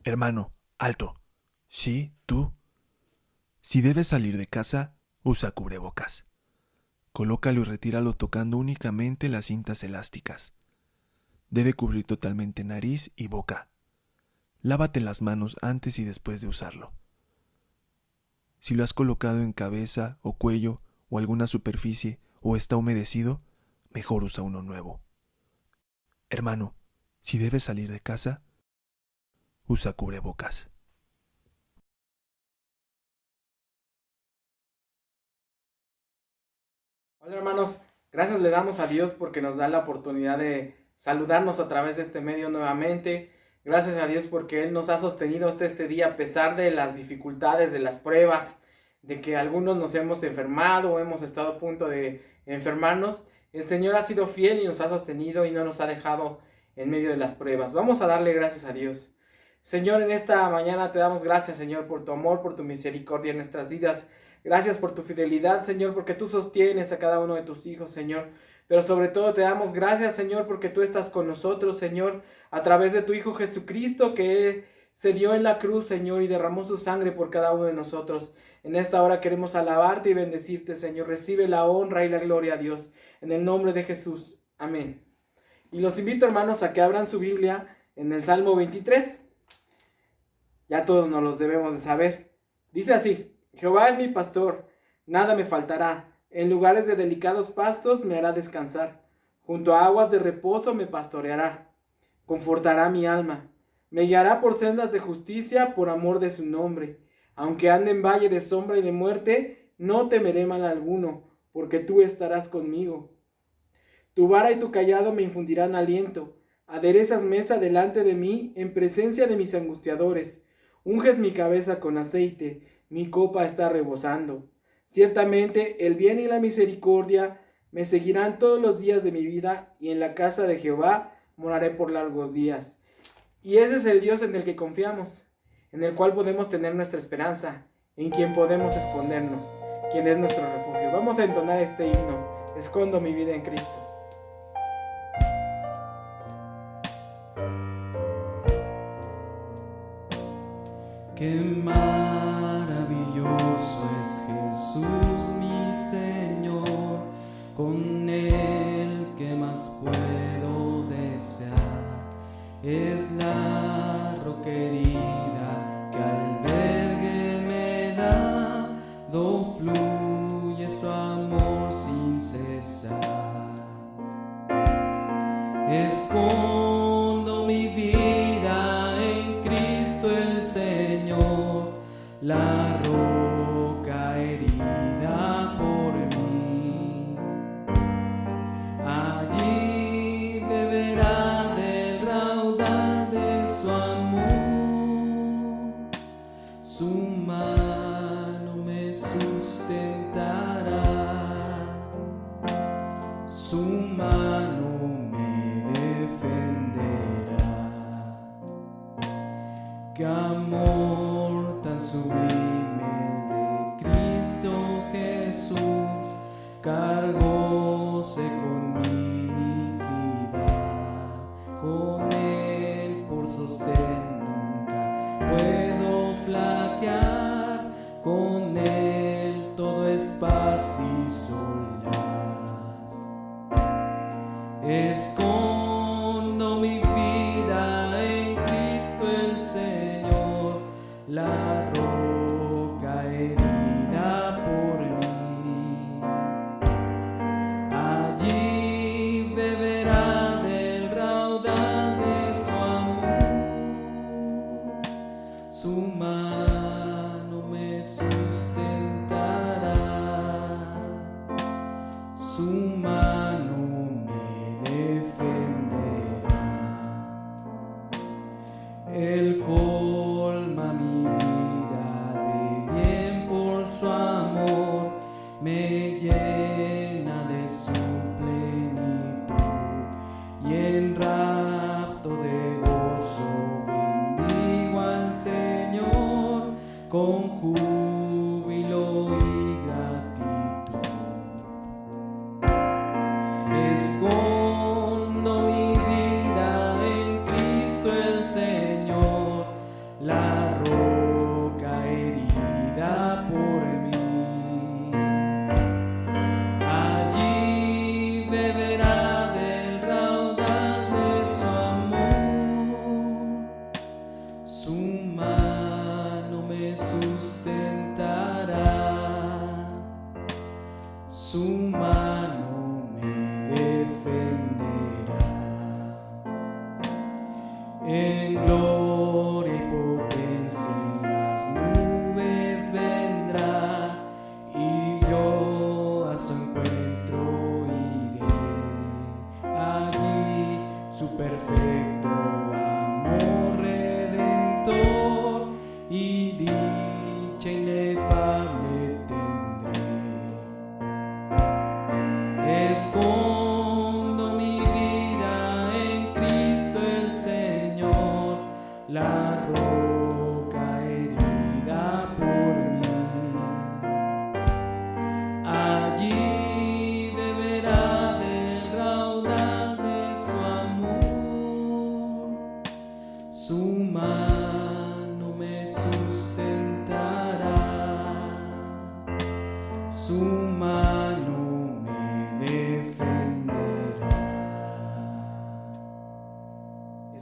Hermano, alto. Sí, tú. Si debes salir de casa, usa cubrebocas. Colócalo y retíralo tocando únicamente las cintas elásticas. Debe cubrir totalmente nariz y boca. Lávate las manos antes y después de usarlo. Si lo has colocado en cabeza o cuello o alguna superficie o está humedecido, mejor usa uno nuevo. Hermano, si debes salir de casa, usa cubrebocas. Hola hermanos, gracias le damos a Dios porque nos da la oportunidad de saludarnos a través de este medio nuevamente. Gracias a Dios porque Él nos ha sostenido hasta este día a pesar de las dificultades, de las pruebas, de que algunos nos hemos enfermado o hemos estado a punto de enfermarnos. El Señor ha sido fiel y nos ha sostenido y no nos ha dejado en medio de las pruebas. Vamos a darle gracias a Dios. Señor, en esta mañana te damos gracias, Señor, por tu amor, por tu misericordia en nuestras vidas. Gracias por tu fidelidad, Señor, porque tú sostienes a cada uno de tus hijos, Señor. Pero sobre todo te damos gracias, Señor, porque tú estás con nosotros, Señor, a través de tu Hijo Jesucristo, que se dio en la cruz, Señor, y derramó su sangre por cada uno de nosotros. En esta hora queremos alabarte y bendecirte, Señor. Recibe la honra y la gloria a Dios. En el nombre de Jesús. Amén. Y los invito, hermanos, a que abran su Biblia en el Salmo 23. Ya todos nos los debemos de saber. Dice así: Jehová es mi pastor, nada me faltará. En lugares de delicados pastos me hará descansar. Junto a aguas de reposo me pastoreará. Confortará mi alma. Me guiará por sendas de justicia por amor de su nombre. Aunque ande en valle de sombra y de muerte, no temeré mal alguno, porque tú estarás conmigo. Tu vara y tu callado me infundirán aliento. Aderezas mesa delante de mí en presencia de mis angustiadores. Unges mi cabeza con aceite, mi copa está rebosando. Ciertamente el bien y la misericordia me seguirán todos los días de mi vida, y en la casa de Jehová moraré por largos días. Y ese es el Dios en el que confiamos, en el cual podemos tener nuestra esperanza, en quien podemos escondernos, quien es nuestro refugio. Vamos a entonar este himno: escondo mi vida en Cristo. Qué maravilloso es Jesús mi Señor, con Él que más puedo desear. Es la roca herida que albergue me da, do fluye su amor sin cesar. Escondo mi vida en Cristo el Señor, la roca herida por mí. Allí beberá del raudal de su amor, su mano me sustentará, su mano me defenderá. Qué amor tan sublime el de Cristo Jesús, cargóse con mi iniquidad, con Él por sostén nunca puedo flaquear, con Él todo es paz y solaz. Escondo mi vida en Cristo el Señor, la roca herida por mí. Allí beberá del raudal de su amor, su mano me sustentará, su mano me defenderá. Él colma mi vida de bien por su amor, me llena de su plenitud, y en rapto de gozo bendigo al Señor con júbilo y gratitud. Escondo mi vida en Cristo el Señor,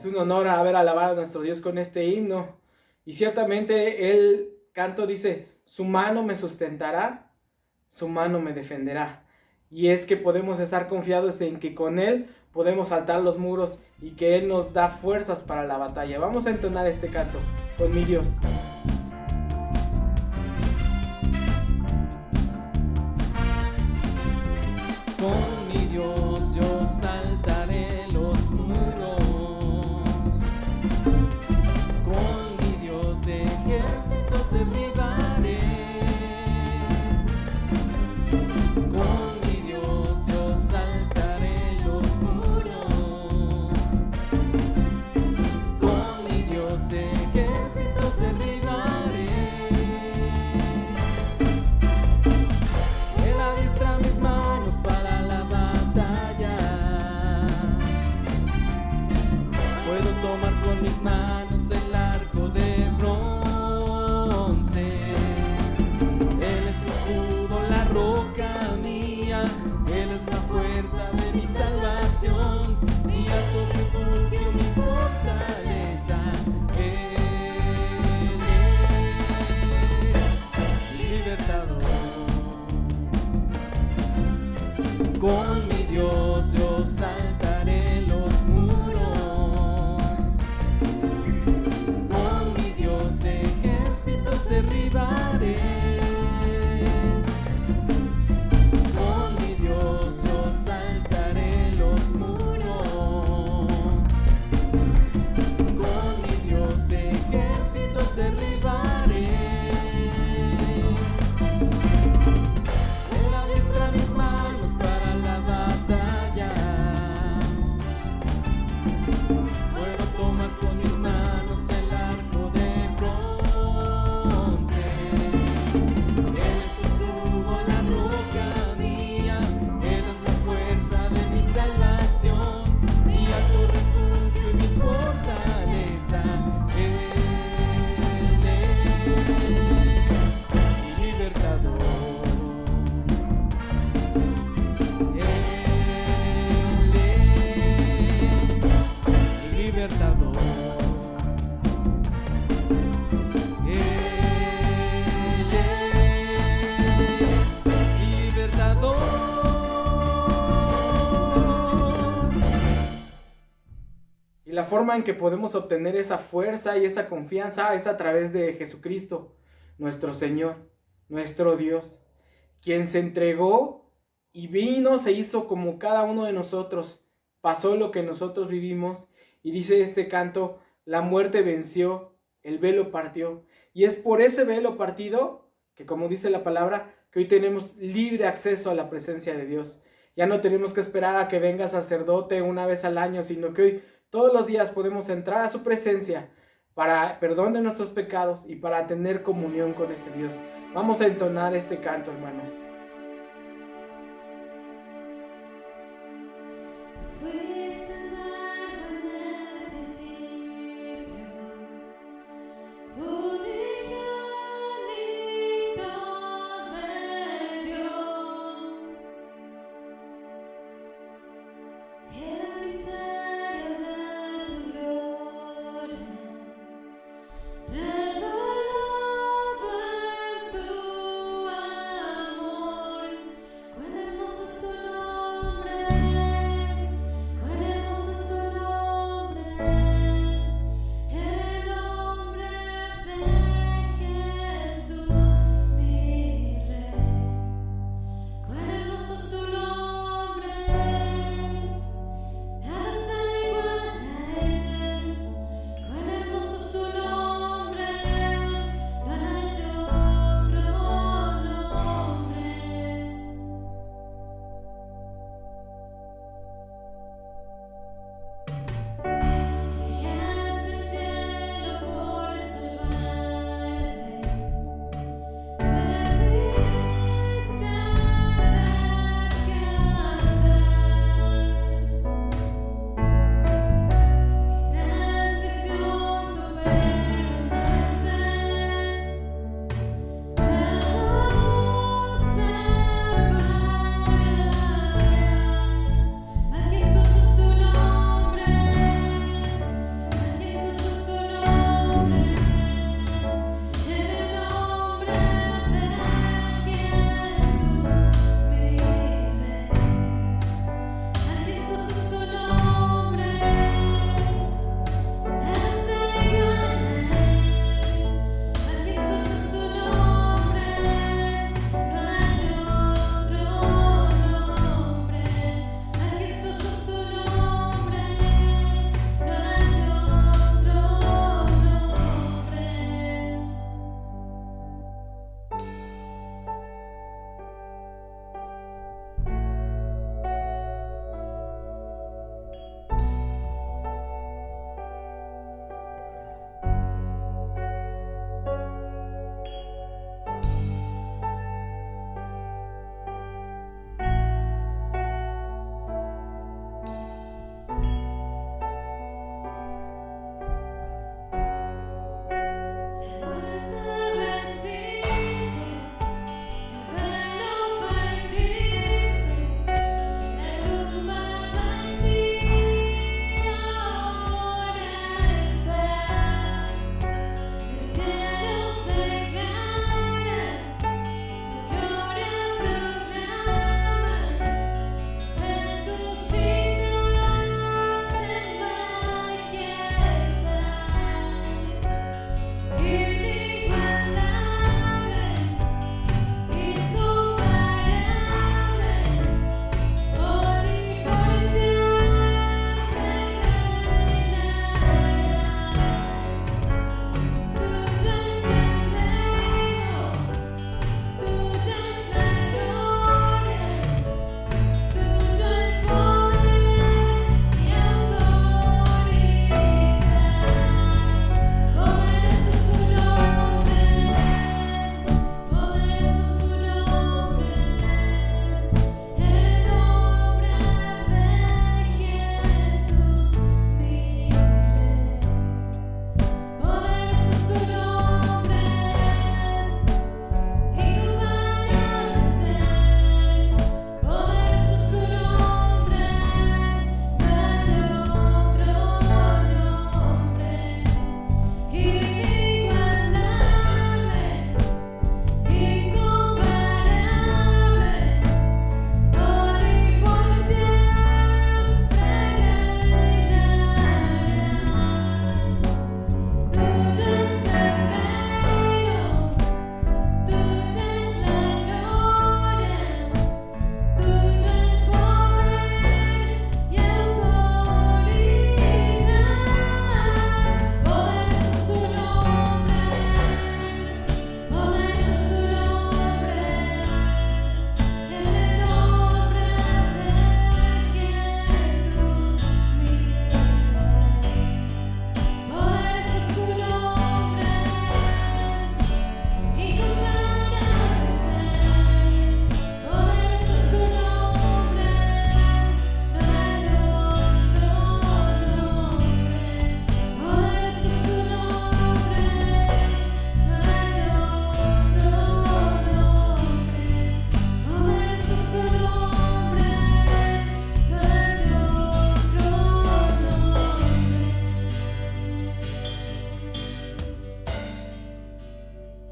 un honor haber alabado a nuestro Dios con este himno. Y ciertamente el canto dice, su mano me sustentará, su mano me defenderá. Y es que podemos estar confiados en que con Él podemos saltar los muros y que Él nos da fuerzas para la batalla. Vamos a entonar este canto con mi Dios. Con mi Dios yo saltaré los muros, con mi Dios ejércitos derribaré, con mi Dios yo saltaré los muros, con mi Dios ejércitos derribaré. Él adiestra mis manos para la batalla. Puedo tomar con mis manos el arco de bronce. Él es mi escudo, la roca mía. Él es la fuerza de mi salvación, mi alto refugio, mi fortaleza. Él es mi libertador. Con mi Dios yo saltaré los muros, con mi Dios ejércitos derribaré, con mi Dios yo saltaré los muros, con mi Dios ejércitos derribaré. Él adiestra mis manos para la batalla. Puedo tomar con mis manos el arco de bronce. Él es su escudo, la roca mía. Él es la fuerza de mi salvación, mi alto refugio y mi fortaleza. Él es mi libertador. Él es mi libertador. Él es mi libertador. Y la forma en que podemos obtener esa fuerza y esa confianza es a través de Jesucristo, nuestro Señor, nuestro Dios, quien se entregó y vino, se hizo como cada uno de nosotros, pasó lo que nosotros vivimos, y dice este canto, la muerte venció, el velo partió, y es por ese velo partido, que como dice la palabra, que hoy tenemos libre acceso a la presencia de Dios. Ya no tenemos que esperar a que venga sacerdote una vez al año, sino que hoy todos los días podemos entrar a su presencia para perdón de nuestros pecados y para tener comunión con este Dios. Vamos a entonar este canto, hermanos. Fuiste el verbo en el principio, unigénito de Dios, el misterio de tu gloria, revelado en tu amor.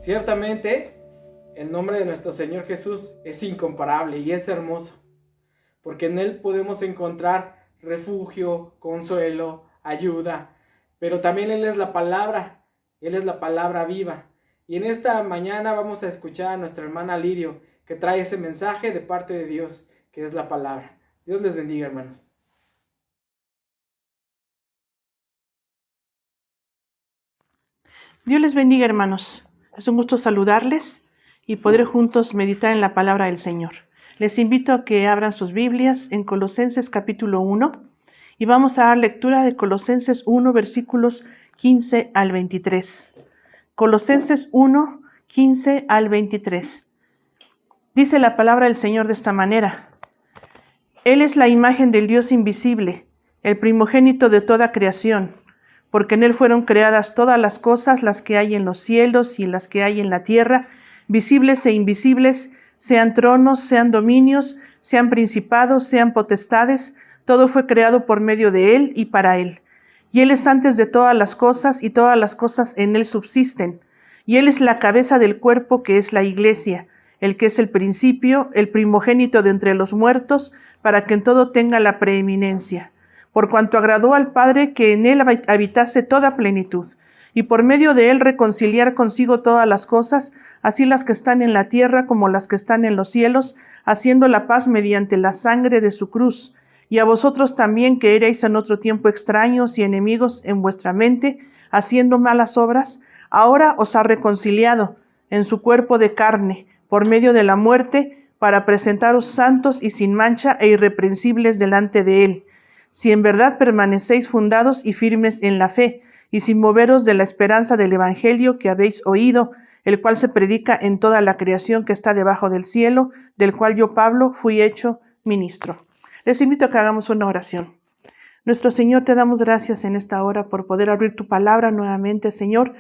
Ciertamente, el nombre de nuestro Señor Jesús es incomparable y es hermoso, porque en Él podemos encontrar refugio, consuelo, ayuda, pero también Él es la palabra viva. Y en esta mañana vamos a escuchar a nuestra hermana Lirio, que trae ese mensaje de parte de Dios, que es la palabra. Dios les bendiga, hermanos. Dios les bendiga, hermanos. Es un gusto saludarles y poder juntos meditar en la palabra del Señor. Les invito a que abran sus Biblias en Colosenses capítulo 1 y vamos a dar lectura de Colosenses 1, versículos 15 al 23. Colosenses 1, 15 al 23. Dice la palabra del Señor de esta manera: Él es la imagen del Dios invisible, el primogénito de toda creación, porque en Él fueron creadas todas las cosas, las que hay en los cielos y las que hay en la tierra, visibles e invisibles, sean tronos, sean dominios, sean principados, sean potestades, todo fue creado por medio de Él y para Él. Y Él es antes de todas las cosas, y todas las cosas en Él subsisten. Y Él es la cabeza del cuerpo, que es la Iglesia, el que es el principio, el primogénito de entre los muertos, para que en todo tenga la preeminencia. Por cuanto agradó al Padre que en Él habitase toda plenitud, y por medio de Él reconciliar consigo todas las cosas, así las que están en la tierra como las que están en los cielos, haciendo la paz mediante la sangre de su cruz. Y a vosotros también, que erais en otro tiempo extraños y enemigos en vuestra mente, haciendo malas obras, ahora os ha reconciliado en su cuerpo de carne, por medio de la muerte, para presentaros santos y sin mancha e irreprensibles delante de Él. Si en verdad permanecéis fundados y firmes en la fe, y sin moveros de la esperanza del Evangelio que habéis oído, el cual se predica en toda la creación que está debajo del cielo, del cual yo, Pablo, fui hecho ministro. Les invito a que hagamos una oración. Nuestro Señor, te damos gracias en esta hora por poder abrir tu palabra nuevamente, Señor,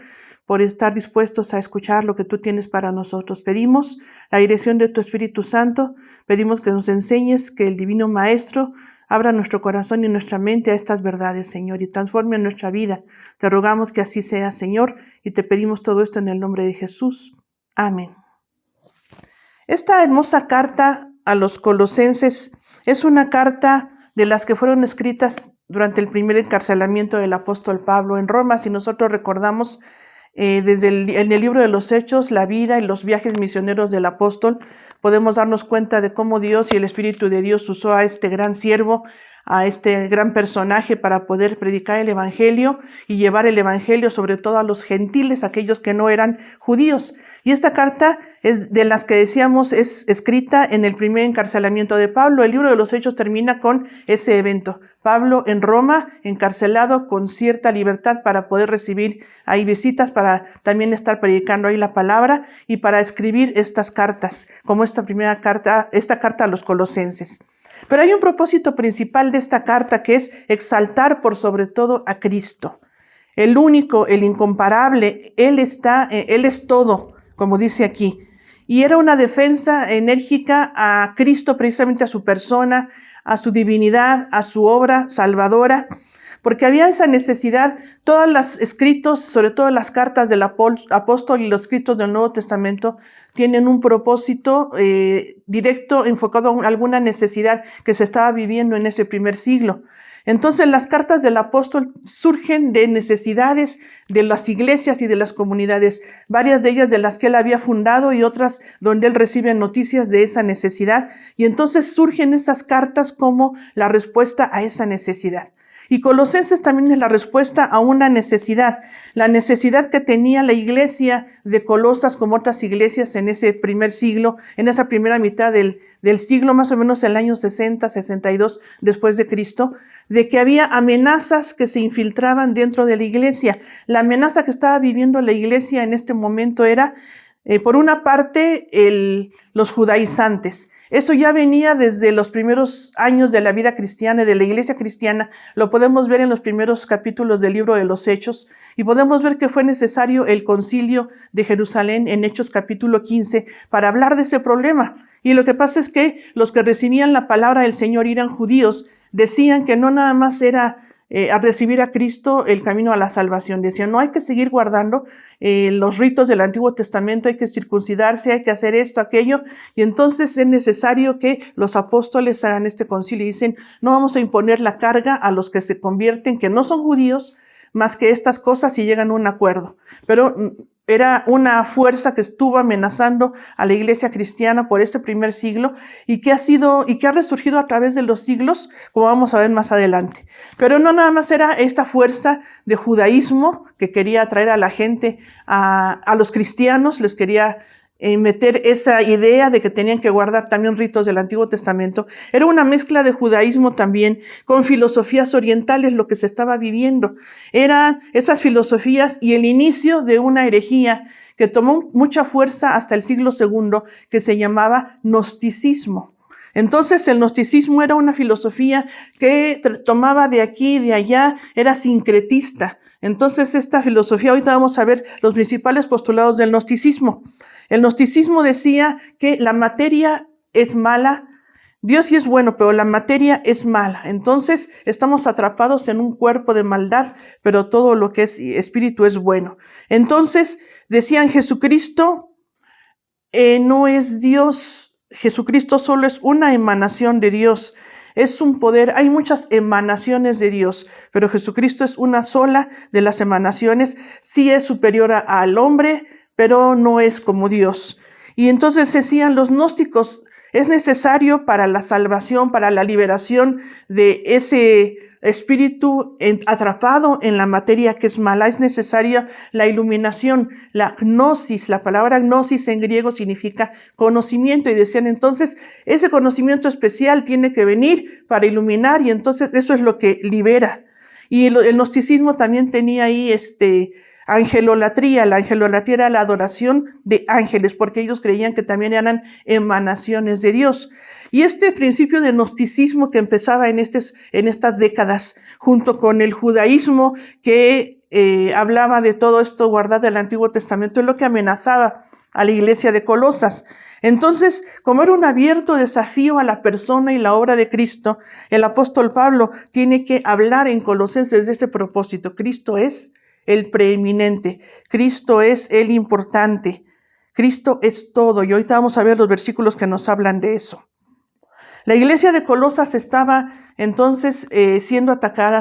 por estar dispuestos a escuchar lo que tú tienes para nosotros. Pedimos la dirección de tu Espíritu Santo, pedimos que nos enseñes, que el Divino Maestro abra nuestro corazón y nuestra mente a estas verdades, Señor, y transforme nuestra vida. Te rogamos que así sea, Señor, y te pedimos todo esto en el nombre de Jesús. Amén. Esta hermosa carta a los colosenses es una carta de las que fueron escritas durante el primer encarcelamiento del apóstol Pablo en Roma. Si nosotros recordamos en el libro de los Hechos, la vida y los viajes misioneros del apóstol, podemos darnos cuenta de cómo Dios y el Espíritu de Dios usó a este gran siervo, a este gran personaje para poder predicar el Evangelio y llevar el Evangelio sobre todo a los gentiles, aquellos que no eran judíos. Y esta carta es de las que decíamos es escrita en el primer encarcelamiento de Pablo. El libro de los Hechos termina con ese evento. Pablo en Roma, encarcelado con cierta libertad para poder recibir ahí visitas, para también estar predicando ahí la palabra y para escribir estas cartas, como esta carta a los colosenses. Pero hay un propósito principal de esta carta, que es exaltar por sobre todo a Cristo, el único, el incomparable. Él es todo, como dice aquí. Y era una defensa enérgica a Cristo, precisamente a su persona, a su divinidad, a su obra salvadora, porque había esa necesidad. Todos los escritos, sobre todo las cartas del apóstol y los escritos del Nuevo Testamento, tienen un propósito directo enfocado a alguna necesidad que se estaba viviendo en este primer siglo. Entonces las cartas del apóstol surgen de necesidades de las iglesias y de las comunidades, varias de ellas de las que él había fundado y otras donde él recibe noticias de esa necesidad. Y entonces surgen esas cartas como la respuesta a esa necesidad. Y Colosenses también es la respuesta a una necesidad, la necesidad que tenía la iglesia de Colosas como otras iglesias en ese primer siglo, en esa primera mitad del siglo, más o menos el año 60, 62 después de Cristo, de que había amenazas que se infiltraban dentro de la iglesia. La amenaza que estaba viviendo la iglesia en este momento era, por una parte, los judaizantes. Eso ya venía desde los primeros años de la vida cristiana y de la iglesia cristiana. Lo podemos ver en los primeros capítulos del libro de los Hechos, y podemos ver que fue necesario el concilio de Jerusalén en Hechos capítulo 15 para hablar de ese problema. Y lo que pasa es que los que recibían la palabra del Señor y eran judíos decían que no nada más era al recibir a Cristo el camino a la salvación. Decían, no hay que seguir guardando los ritos del Antiguo Testamento, hay que circuncidarse, hay que hacer esto, aquello, y entonces es necesario que los apóstoles hagan este concilio y dicen, no vamos a imponer la carga a los que se convierten, que no son judíos, más que estas cosas y llegan a un acuerdo. Pero era una fuerza que estuvo amenazando a la iglesia cristiana por este primer siglo y que ha resurgido a través de los siglos, como vamos a ver más adelante. Pero no nada más era esta fuerza de judaísmo que quería atraer a la gente, a los cristianos, les quería meter esa idea de que tenían que guardar también ritos del Antiguo Testamento. Era una mezcla de judaísmo también con filosofías orientales lo que se estaba viviendo. Eran esas filosofías y el inicio de una herejía que tomó mucha fuerza hasta el siglo II, que se llamaba gnosticismo. Entonces el gnosticismo era una filosofía que tomaba de aquí y de allá, era sincretista. Entonces esta filosofía, ahorita vamos a ver los principales postulados del gnosticismo. El gnosticismo decía que la materia es mala, Dios sí es bueno, pero la materia es mala. Entonces estamos atrapados en un cuerpo de maldad, pero todo lo que es espíritu es bueno. Entonces decían, Jesucristo no es Dios, Jesucristo solo es una emanación de Dios. Es un poder, hay muchas emanaciones de Dios, pero Jesucristo es una sola de las emanaciones. Sí es superior al hombre, pero no es como Dios. Y entonces decían los gnósticos, es necesario para la salvación, para la liberación de ese espíritu atrapado en la materia que es mala, es necesaria la iluminación, la gnosis. La palabra gnosis en griego significa conocimiento, y decían entonces ese conocimiento especial tiene que venir para iluminar, y entonces eso es lo que libera. Y el gnosticismo también tenía ahí angelolatría. La angelolatría era la adoración de ángeles, porque ellos creían que también eran emanaciones de Dios. Y este principio de gnosticismo que empezaba en estas décadas, junto con el judaísmo que hablaba de todo esto guardado del Antiguo Testamento, es lo que amenazaba a la iglesia de Colosas. Entonces, como era un abierto desafío a la persona y la obra de Cristo, el apóstol Pablo tiene que hablar en Colosenses de este propósito. Cristo es el preeminente, Cristo es el importante, Cristo es todo. Y ahorita vamos a ver los versículos que nos hablan de eso. La iglesia de Colosas estaba entonces siendo atacada,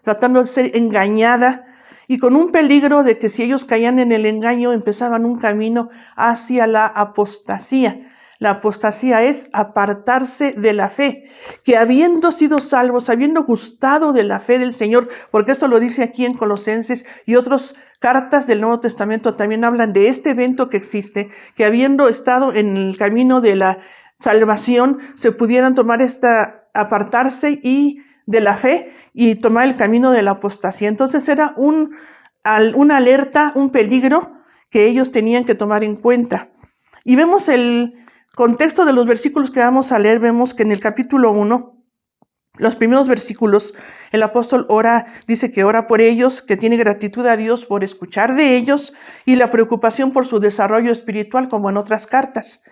tratando de ser engañada, y con un peligro de que si ellos caían en el engaño empezaban un camino hacia la apostasía. La apostasía es apartarse de la fe, que habiendo sido salvos, habiendo gustado de la fe del Señor, porque eso lo dice aquí en Colosenses, y otras cartas del Nuevo Testamento también hablan de este evento que existe, que habiendo estado en el camino de la salvación, se pudieran apartarse y de la fe y tomar el camino de la apostasía. Entonces era una alerta, un peligro que ellos tenían que tomar en cuenta. Y vemos el contexto de los versículos que vamos a leer. Vemos que en el capítulo 1, los primeros versículos, el apóstol dice que ora por ellos, que tiene gratitud a Dios por escuchar de ellos y la preocupación por su desarrollo espiritual, como en otras cartas.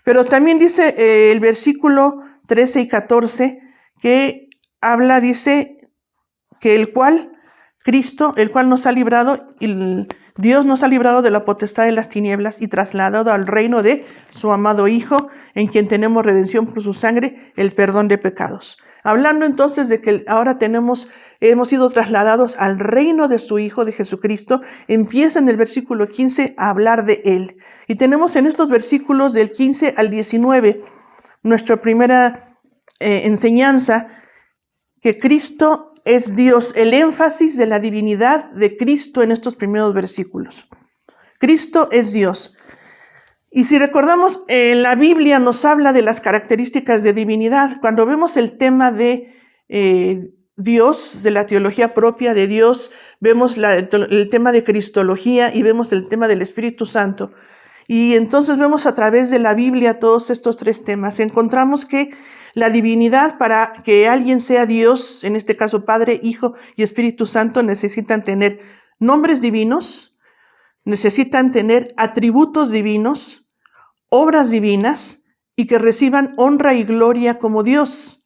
Pero también dice el versículo 13 y 14 que dice que el cual nos ha librado, Dios nos ha librado de la potestad de las tinieblas y trasladado al reino de su amado Hijo, en quien tenemos redención por su sangre, el perdón de pecados. Hablando entonces de que ahora hemos sido trasladados al reino de su Hijo, de Jesucristo, empieza en el versículo 15 a hablar de Él. Y tenemos en estos versículos del 15 al 19 nuestra primera enseñanza, que Cristo es Dios, el énfasis de la divinidad de Cristo en estos primeros versículos. Cristo es Dios. Y si recordamos, la Biblia nos habla de las características de divinidad. Cuando vemos el tema de Dios, de la teología propia de Dios, vemos el tema de cristología y vemos el tema del Espíritu Santo. Y entonces vemos a través de la Biblia todos estos tres temas. Encontramos que la divinidad, para que alguien sea Dios, en este caso Padre, Hijo y Espíritu Santo, necesitan tener nombres divinos, necesitan tener atributos divinos, obras divinas y que reciban honra y gloria como Dios.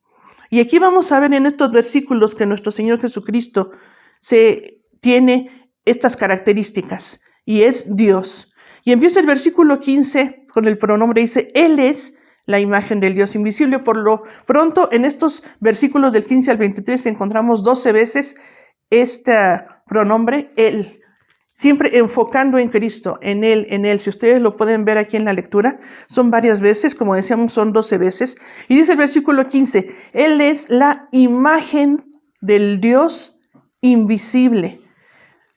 Y aquí vamos a ver en estos versículos que nuestro Señor Jesucristo tiene estas características y es Dios. Y empieza el versículo 15 con el pronombre, dice, Él es la imagen del Dios invisible. Por lo pronto, en estos versículos del 15 al 23 encontramos 12 veces este pronombre, Él, siempre enfocando en Cristo, en Él, en Él. Si ustedes lo pueden ver aquí en la lectura, son varias veces, como decíamos, son 12 veces. Y dice el versículo 15, Él es la imagen del Dios invisible.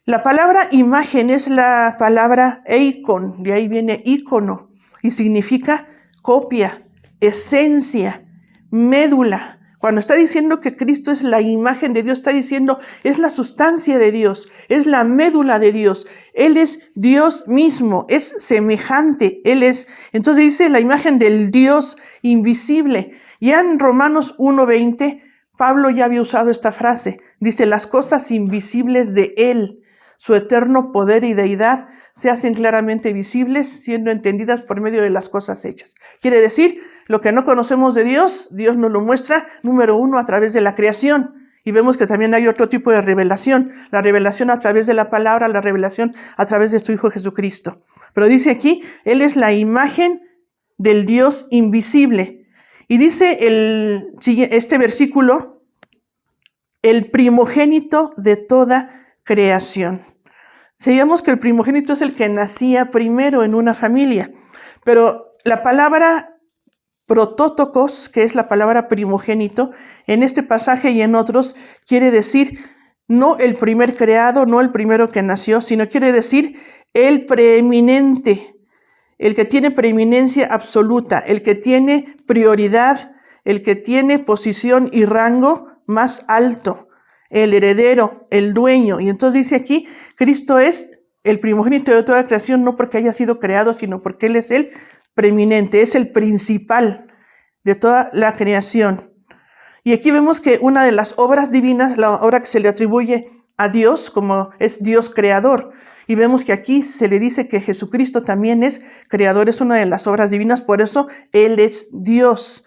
La palabra imagen es la palabra eikon, de ahí viene ícono, y significa copia, esencia, médula. Cuando está diciendo que Cristo es la imagen de Dios, está diciendo es la sustancia de Dios, es la médula de Dios. Él es Dios mismo, es semejante. Él es, entonces dice la imagen del Dios invisible. Ya en Romanos 1:20, Pablo ya había usado esta frase. Dice, las cosas invisibles de Él, su eterno poder y deidad, se hacen claramente visibles, siendo entendidas por medio de las cosas hechas. Quiere decir, lo que no conocemos de Dios, Dios nos lo muestra, número uno, a través de la creación. Y vemos que también hay otro tipo de revelación, la revelación a través de la palabra, la revelación a través de su Hijo Jesucristo. Pero dice aquí, Él es la imagen del Dios invisible. Y dice este versículo, el primogénito de toda creación. Sabíamos que el primogénito es el que nacía primero en una familia, pero la palabra protótokos, que es la palabra primogénito, en este pasaje y en otros, quiere decir no el primer creado, no el primero que nació, sino quiere decir el preeminente, el que tiene preeminencia absoluta, el que tiene prioridad, el que tiene posición y rango más alto, el heredero, el dueño. Y entonces dice aquí, Cristo es el primogénito de toda creación, no porque haya sido creado, sino porque Él es el preeminente, es el principal de toda la creación. Y aquí vemos que una de las obras divinas, la obra que se le atribuye a Dios, como es Dios creador, y vemos que aquí se le dice que Jesucristo también es creador, es una de las obras divinas, por eso Él es Dios.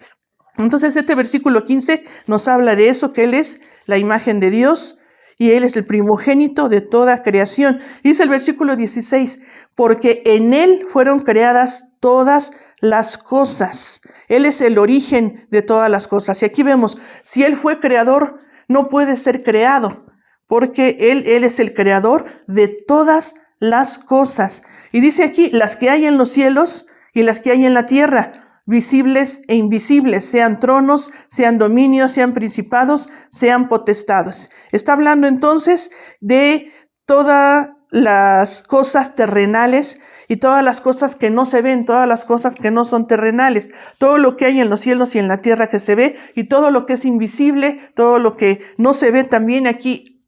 Entonces este versículo 15 nos habla de eso, que Él es la imagen de Dios y Él es el primogénito de toda creación. Dice el versículo 16, porque en Él fueron creadas todas las cosas. Él es el origen de todas las cosas. Y aquí vemos, si Él fue creador, no puede ser creado, porque Él es el creador de todas las cosas. Y dice aquí, las que hay en los cielos y las que hay en la tierra, visibles e invisibles, sean tronos, sean dominios, sean principados, sean potestades. Está hablando entonces de todas las cosas terrenales y todas las cosas que no se ven, todas las cosas que no son terrenales, todo lo que hay en los cielos y en la tierra que se ve y todo lo que es invisible, todo lo que no se ve también aquí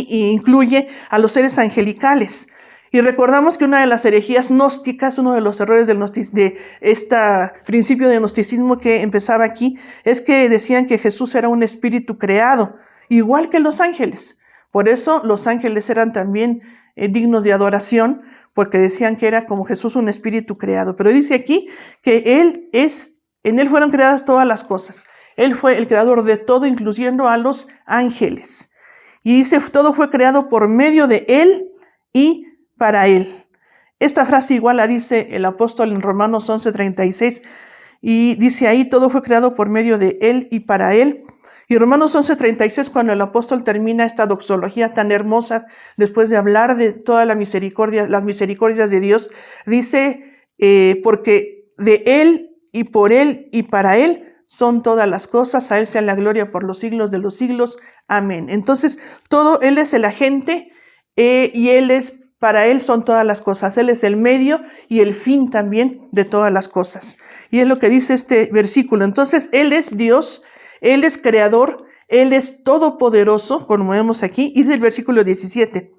incluye a los seres angelicales. Y recordamos que una de las herejías gnósticas, uno de los errores de este principio de gnosticismo que empezaba aquí, es que decían que Jesús era un espíritu creado, igual que los ángeles. Por eso los ángeles eran también dignos de adoración, porque decían que era como Jesús un espíritu creado. Pero dice aquí que en Él fueron creadas todas las cosas. Él fue el creador de todo, incluyendo a los ángeles. Y dice, todo fue creado por medio de Él y para Él. Esta frase igual la dice el apóstol en Romanos 11:36 y dice ahí, todo fue creado por medio de Él y para Él. Y Romanos 11:36, cuando el apóstol termina esta doxología tan hermosa, después de hablar de toda la misericordia, las misericordias de Dios, dice, porque de Él y por Él y para Él son todas las cosas, a Él sea la gloria por los siglos de los siglos. Amén. Entonces, Él es el agente y para Él son todas las cosas. Él es el medio y el fin también de todas las cosas. Y es lo que dice este versículo. Entonces, Él es Dios, Él es creador, Él es todopoderoso, como vemos aquí, y dice el versículo 17.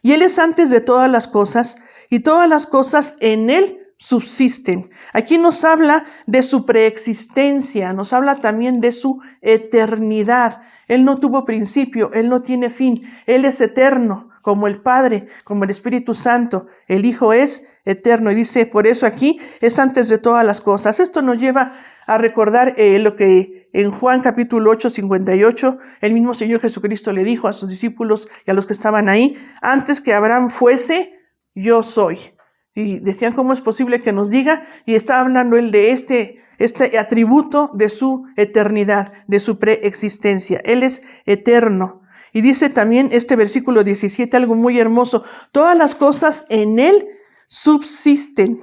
Y Él es antes de todas las cosas, y todas las cosas en Él subsisten. Aquí nos habla de su preexistencia, nos habla también de su eternidad. Él no tuvo principio, Él no tiene fin, Él es eterno. Como el Padre, como el Espíritu Santo, el Hijo es eterno. Y dice, por eso aquí es antes de todas las cosas. Esto nos lleva a recordar lo que en Juan capítulo 8, 58, el mismo Señor Jesucristo le dijo a sus discípulos y a los que estaban ahí, antes que Abraham fuese, yo soy. Y decían, ¿cómo es posible que nos diga? Y está hablando él de este atributo de su eternidad, de su preexistencia. Él es eterno. Y dice también este versículo 17, algo muy hermoso. Todas las cosas en él subsisten.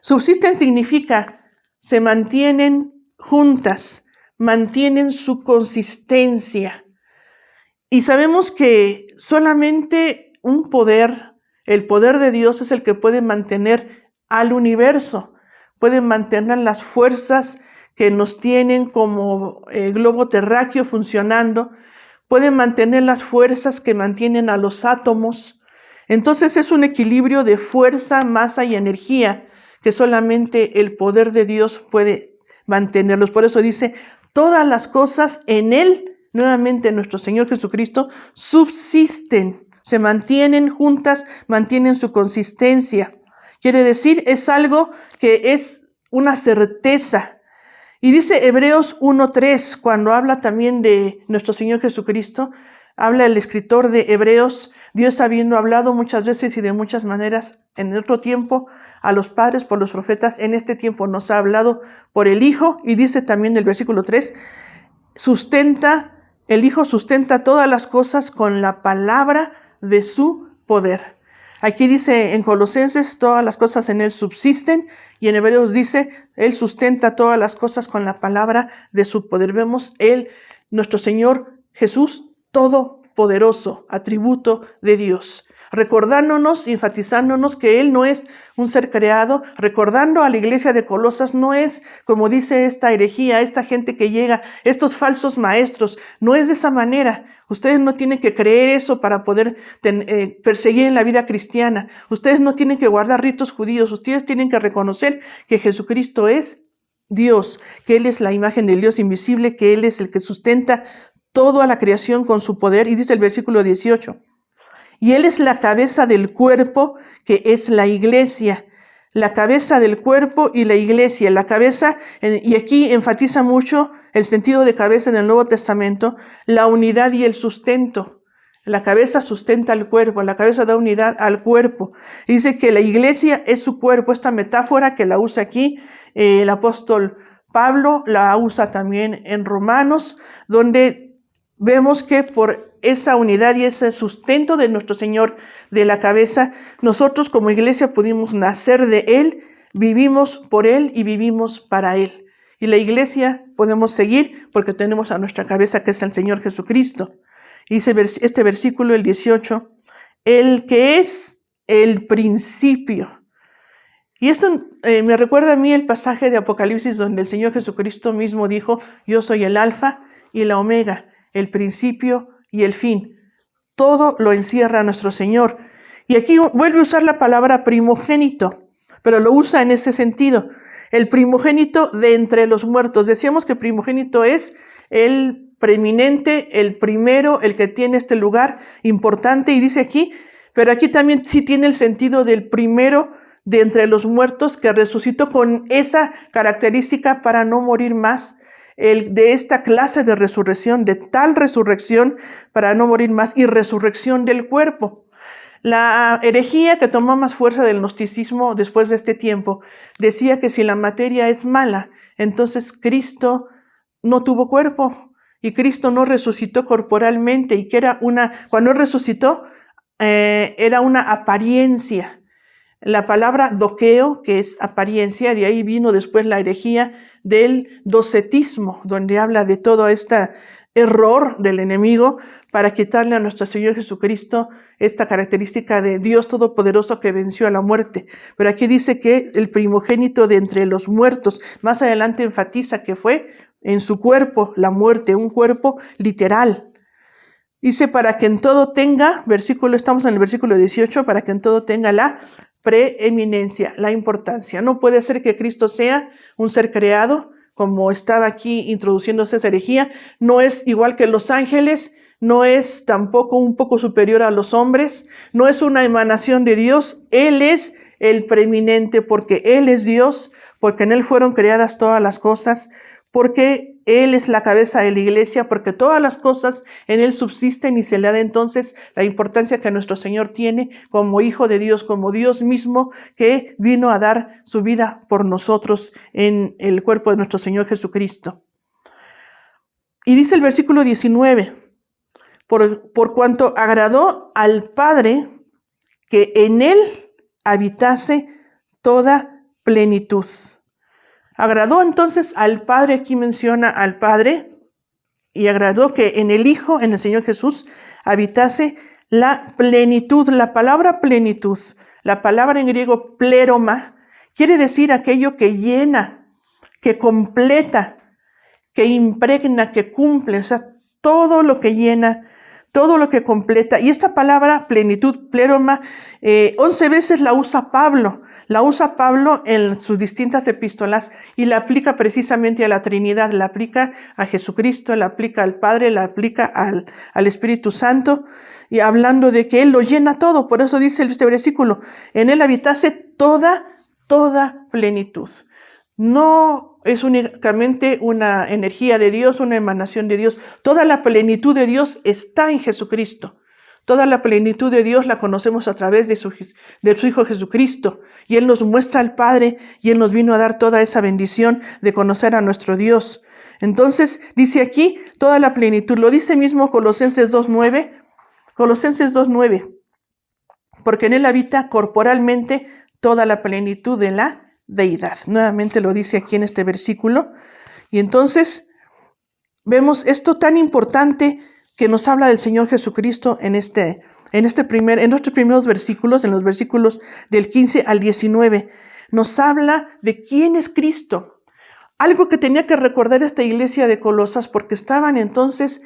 Subsisten significa se mantienen juntas, mantienen su consistencia. Y sabemos que solamente un poder, el poder de Dios, es el que puede mantener al universo, puede mantener las fuerzas que nos tienen como globo terráqueo funcionando, puede mantener las fuerzas que mantienen a los átomos. Entonces es un equilibrio de fuerza, masa y energía que solamente el poder de Dios puede mantenerlos. Por eso dice, todas las cosas en Él, nuevamente nuestro Señor Jesucristo, subsisten, se mantienen juntas, mantienen su consistencia. Quiere decir, es algo que es una certeza. Y dice Hebreos 1:3, cuando habla también de nuestro Señor Jesucristo, habla el escritor de Hebreos, Dios habiendo hablado muchas veces y de muchas maneras en otro tiempo a los padres por los profetas, en este tiempo nos ha hablado por el Hijo, y dice también el versículo 3, el Hijo sustenta todas las cosas con la palabra de su poder. Aquí dice en Colosenses, todas las cosas en Él subsisten, y en Hebreos dice, Él sustenta todas las cosas con la palabra de su poder. Vemos Él, nuestro Señor Jesús, todopoderoso, atributo de Dios. Recordándonos, enfatizándonos que Él no es un ser creado, recordando a la iglesia de Colosas, no es como dice esta herejía, esta gente que llega, estos falsos maestros, no es de esa manera. Ustedes no tienen que creer eso para poder perseguir en la vida cristiana. Ustedes no tienen que guardar ritos judíos, ustedes tienen que reconocer que Jesucristo es Dios, que Él es la imagen del Dios invisible, que Él es el que sustenta toda la creación con su poder. Y dice el versículo 18, y Él es la cabeza del cuerpo, que es la iglesia. La cabeza del cuerpo y la iglesia. La cabeza, y aquí enfatiza mucho el sentido de cabeza en el Nuevo Testamento, la unidad y el sustento. La cabeza sustenta al cuerpo, la cabeza da unidad al cuerpo. Y dice que la iglesia es su cuerpo. Esta metáfora que la usa aquí el apóstol Pablo, la usa también en Romanos, donde vemos que por esa unidad y ese sustento de nuestro Señor de la cabeza, nosotros como iglesia pudimos nacer de Él, vivimos por Él y vivimos para Él. Y la iglesia podemos seguir porque tenemos a nuestra cabeza, que es el Señor Jesucristo. Y dice este versículo, el 18, el que es el principio. Y esto me recuerda a mí el pasaje de Apocalipsis donde el Señor Jesucristo mismo dijo, yo soy el alfa y la omega, el principio y el fin. Todo lo encierra nuestro Señor. Y aquí vuelve a usar la palabra primogénito, pero lo usa en ese sentido. El primogénito de entre los muertos. Decíamos que primogénito es el preeminente, el primero, el que tiene este lugar importante. Y dice aquí, pero aquí también sí tiene el sentido del primero de entre los muertos que resucitó con esa característica para no morir más. De esta clase de resurrección, de tal resurrección para no morir más, y resurrección del cuerpo. La herejía que tomó más fuerza del gnosticismo después de este tiempo decía que si la materia es mala, entonces Cristo no tuvo cuerpo y Cristo no resucitó corporalmente, y que cuando Él resucitó era una apariencia. La palabra doqueo, que es apariencia, de ahí vino después la herejía del docetismo, donde habla de todo este error del enemigo para quitarle a nuestro Señor Jesucristo esta característica de Dios Todopoderoso que venció a la muerte. Pero aquí dice que el primogénito de entre los muertos, más adelante enfatiza que fue en su cuerpo la muerte, un cuerpo literal. Dice, para que en todo tenga, estamos en el versículo 18, para que en todo tenga la preeminencia, la importancia. No puede ser que Cristo sea un ser creado, como estaba aquí introduciéndose esa herejía. No es igual que los ángeles, no es tampoco un poco superior a los hombres, no es una emanación de Dios. Él es el preeminente porque Él es Dios, porque en Él fueron creadas todas las cosas, porque Él es la cabeza de la iglesia, porque todas las cosas en Él subsisten y se le da entonces la importancia que nuestro Señor tiene como Hijo de Dios, como Dios mismo que vino a dar su vida por nosotros en el cuerpo de nuestro Señor Jesucristo. Y dice el versículo 19, por cuanto agradó al Padre que en Él habitase toda plenitud. Agradó entonces al Padre, aquí menciona al Padre, y agradó que en el Hijo, en el Señor Jesús, habitase la plenitud. La palabra plenitud, la palabra en griego pleroma, quiere decir aquello que llena, que completa, que impregna, que cumple, o sea, todo lo que llena, todo lo que completa. Y esta palabra plenitud, pleroma, 11 veces la usa Pablo. La usa Pablo en sus distintas epístolas y la aplica precisamente a la Trinidad, la aplica a Jesucristo, la aplica al Padre, la aplica al Espíritu Santo, y hablando de que Él lo llena todo. Por eso dice este versículo, en Él habitase toda plenitud. No es únicamente una energía de Dios, una emanación de Dios. Toda la plenitud de Dios está en Jesucristo. Toda la plenitud de Dios la conocemos a través de su Hijo Jesucristo. Y Él nos muestra al Padre y Él nos vino a dar toda esa bendición de conocer a nuestro Dios. Entonces, dice aquí, toda la plenitud. Lo dice mismo Colosenses 2:9. Colosenses 2:9. Porque en Él habita corporalmente toda la plenitud de la deidad. Nuevamente lo dice aquí en este versículo. Y entonces, vemos esto tan importante que nos habla del Señor Jesucristo en nuestros primeros versículos, en los versículos del 15 al 19. Nos habla de quién es Cristo. Algo que tenía que recordar esta iglesia de Colosas, porque estaban entonces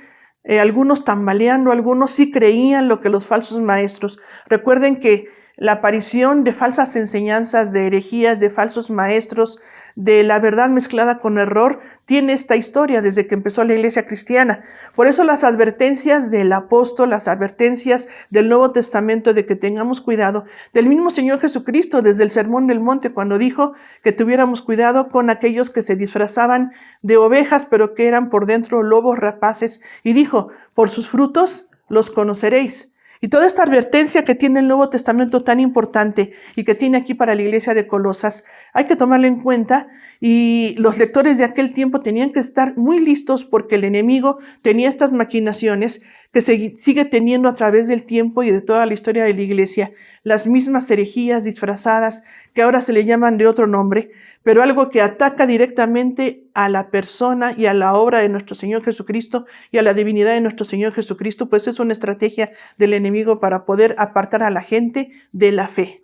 algunos tambaleando, algunos sí creían lo que los falsos maestros. Recuerden que la aparición de falsas enseñanzas, de herejías, de falsos maestros, de la verdad mezclada con error, tiene esta historia desde que empezó la iglesia cristiana. Por eso las advertencias del apóstol, las advertencias del Nuevo Testamento de que tengamos cuidado, del mismo Señor Jesucristo desde el Sermón del Monte, cuando dijo que tuviéramos cuidado con aquellos que se disfrazaban de ovejas, pero que eran por dentro lobos rapaces, y dijo, por sus frutos los conoceréis. Y toda esta advertencia que tiene el Nuevo Testamento tan importante y que tiene aquí para la iglesia de Colosas, hay que tomarlo en cuenta, y los lectores de aquel tiempo tenían que estar muy listos porque el enemigo tenía estas maquinaciones que se sigue teniendo a través del tiempo y de toda la historia de la iglesia, las mismas herejías disfrazadas que ahora se le llaman de otro nombre, pero algo que ataca directamente a la persona y a la obra de nuestro Señor Jesucristo y a la divinidad de nuestro Señor Jesucristo, pues es una estrategia del enemigo para poder apartar a la gente de la fe.